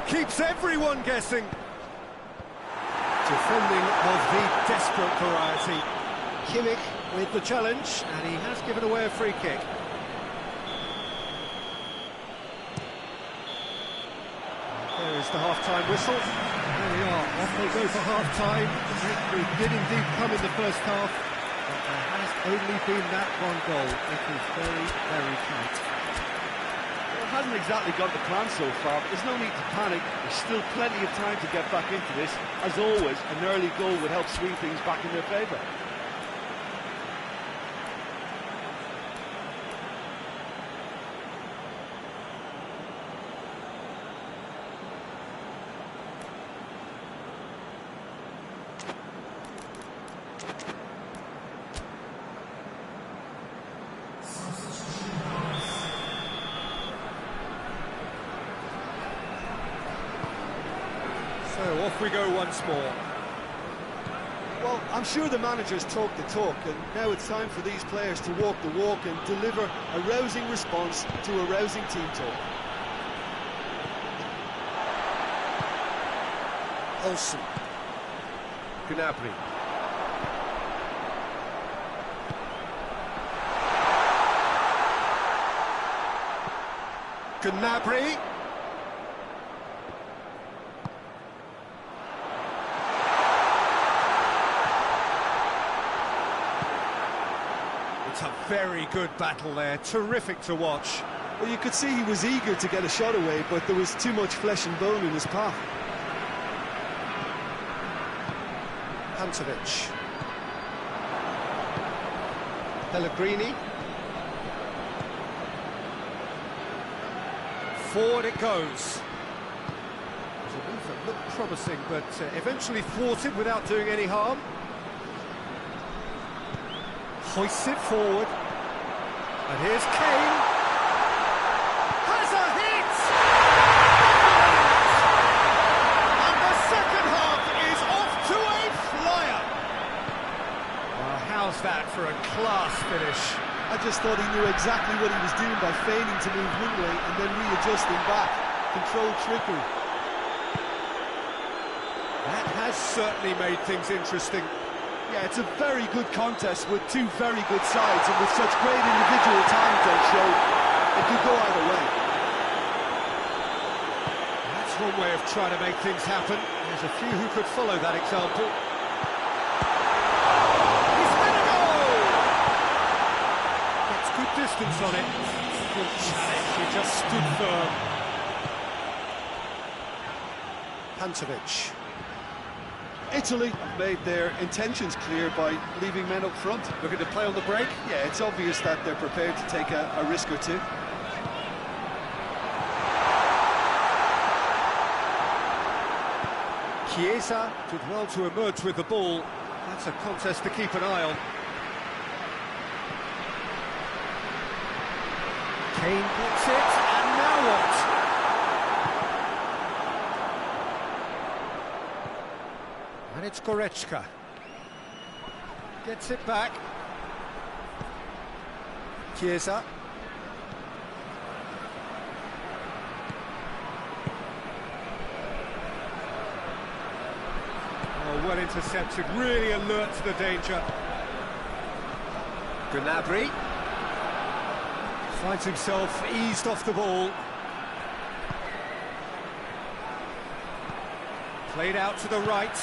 Keeps everyone guessing. Defending of the desperate variety. Kimmich with the challenge, and he has given away a free kick. There is the half-time whistle. There we are, off they go for half-time. The victory did indeed come in the first half, but there has only been that one goal. It is very, very tight. Well, it hasn't exactly got the plan so far, but there's no need to panic. There's still plenty of time to get back into this. As always, an early goal would help swing things back in their favour. So off we go once more. Well, I'm sure the manager's talked the talk, and now it's time for these players to walk the walk and deliver a rousing response to a rousing team talk. Olsen. Gnabry. Gnabry. It's a very good battle there, terrific to watch. Well, you could see he was eager to get a shot away, but there was too much flesh and bone in his path. Pantovic. Pellegrini. Forward it goes. It was a move that looked promising, but eventually thwarted without doing any harm. Hoists it forward. And here's Kane. Has a hit! And the second half is off to a flyer. Well, how's that for a class finish? I just thought he knew exactly what he was doing by feigning to move one way and then readjusting back. Controlled trickery. That has certainly made things interesting. Yeah, it's a very good contest with two very good sides, and with such great individual talent on show, it could go either way. That's one way of trying to make things happen. There's a few who could follow that example. He's had a goal! Gets good distance on it. Good challenge, he just stood firm. Pantovic. Italy have made their intentions clear by leaving men up front. Looking to play on the break? Yeah, it's obvious that they're prepared to take a risk or two. Chiesa did well to emerge with the ball. That's a contest to keep an eye on. Kane gets it, and now what? And it's Goretzka. Gets it back. Chiesa. Oh, well intercepted, really alert to the danger. Gnabry. Finds himself eased off the ball. Played out to the right.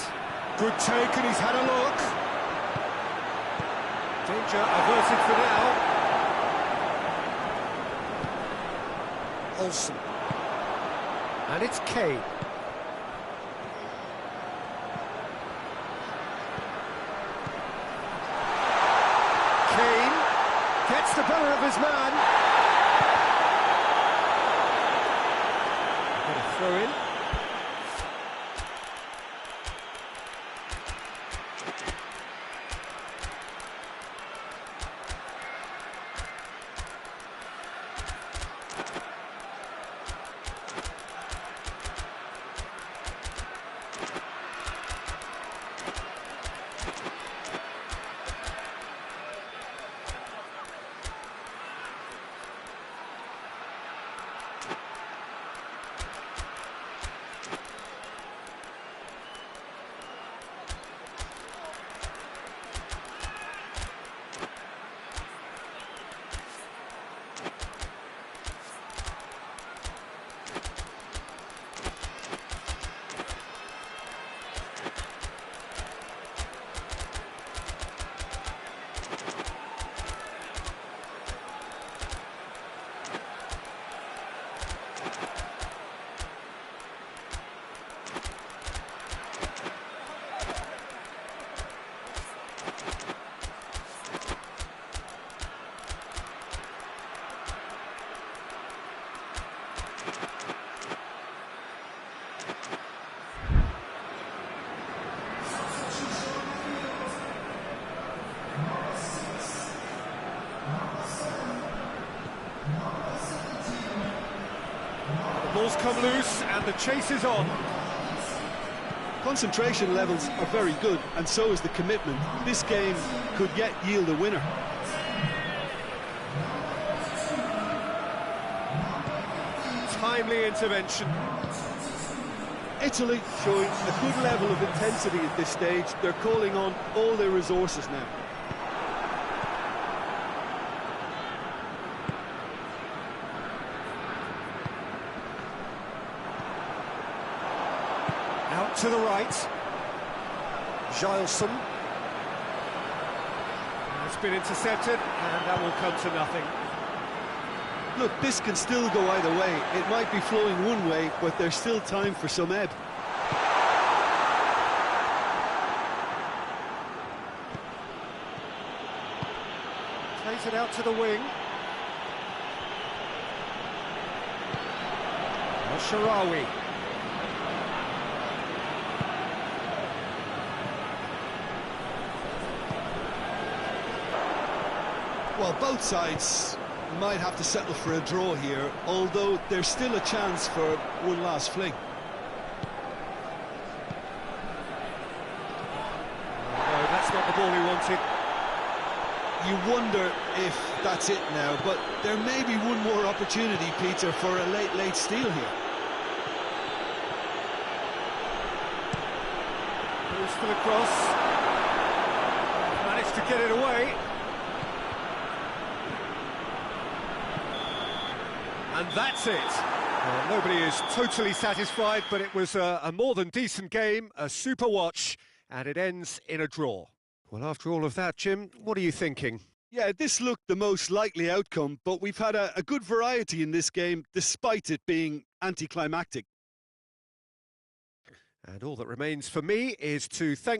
Good take, and he's had a look. Danger averted for now. Olsen. And it's Kane. Kane gets the better of his man. Got a throw in. Ball's come loose and the chase is on. Concentration levels are very good, and so is the commitment. This game could yet yield a winner. Timely intervention. Italy showing a good level of intensity at this stage. They're calling on all their resources now. Out to the right. Giles. It's been intercepted, and that will come to nothing. Look, this can still go either way. It might be flowing one way, but there's still time for some ebb. Plays it out to the wing. Sharawi. Well, both sides might have to settle for a draw here, although there's still a chance for one last fling. No, that's not the ball he wanted. You wonder if that's it now, but there may be one more opportunity, Peter, for a late steal here. Goes for the cross. Managed to get it away. And that's it. Well, nobody is totally satisfied, but it was a more than decent game, a super watch, and it ends in a draw. Well, after all of that, Jim, what are you thinking? Yeah, this looked the most likely outcome, but we've had a good variety in this game, despite it being anticlimactic. And all that remains for me is to thank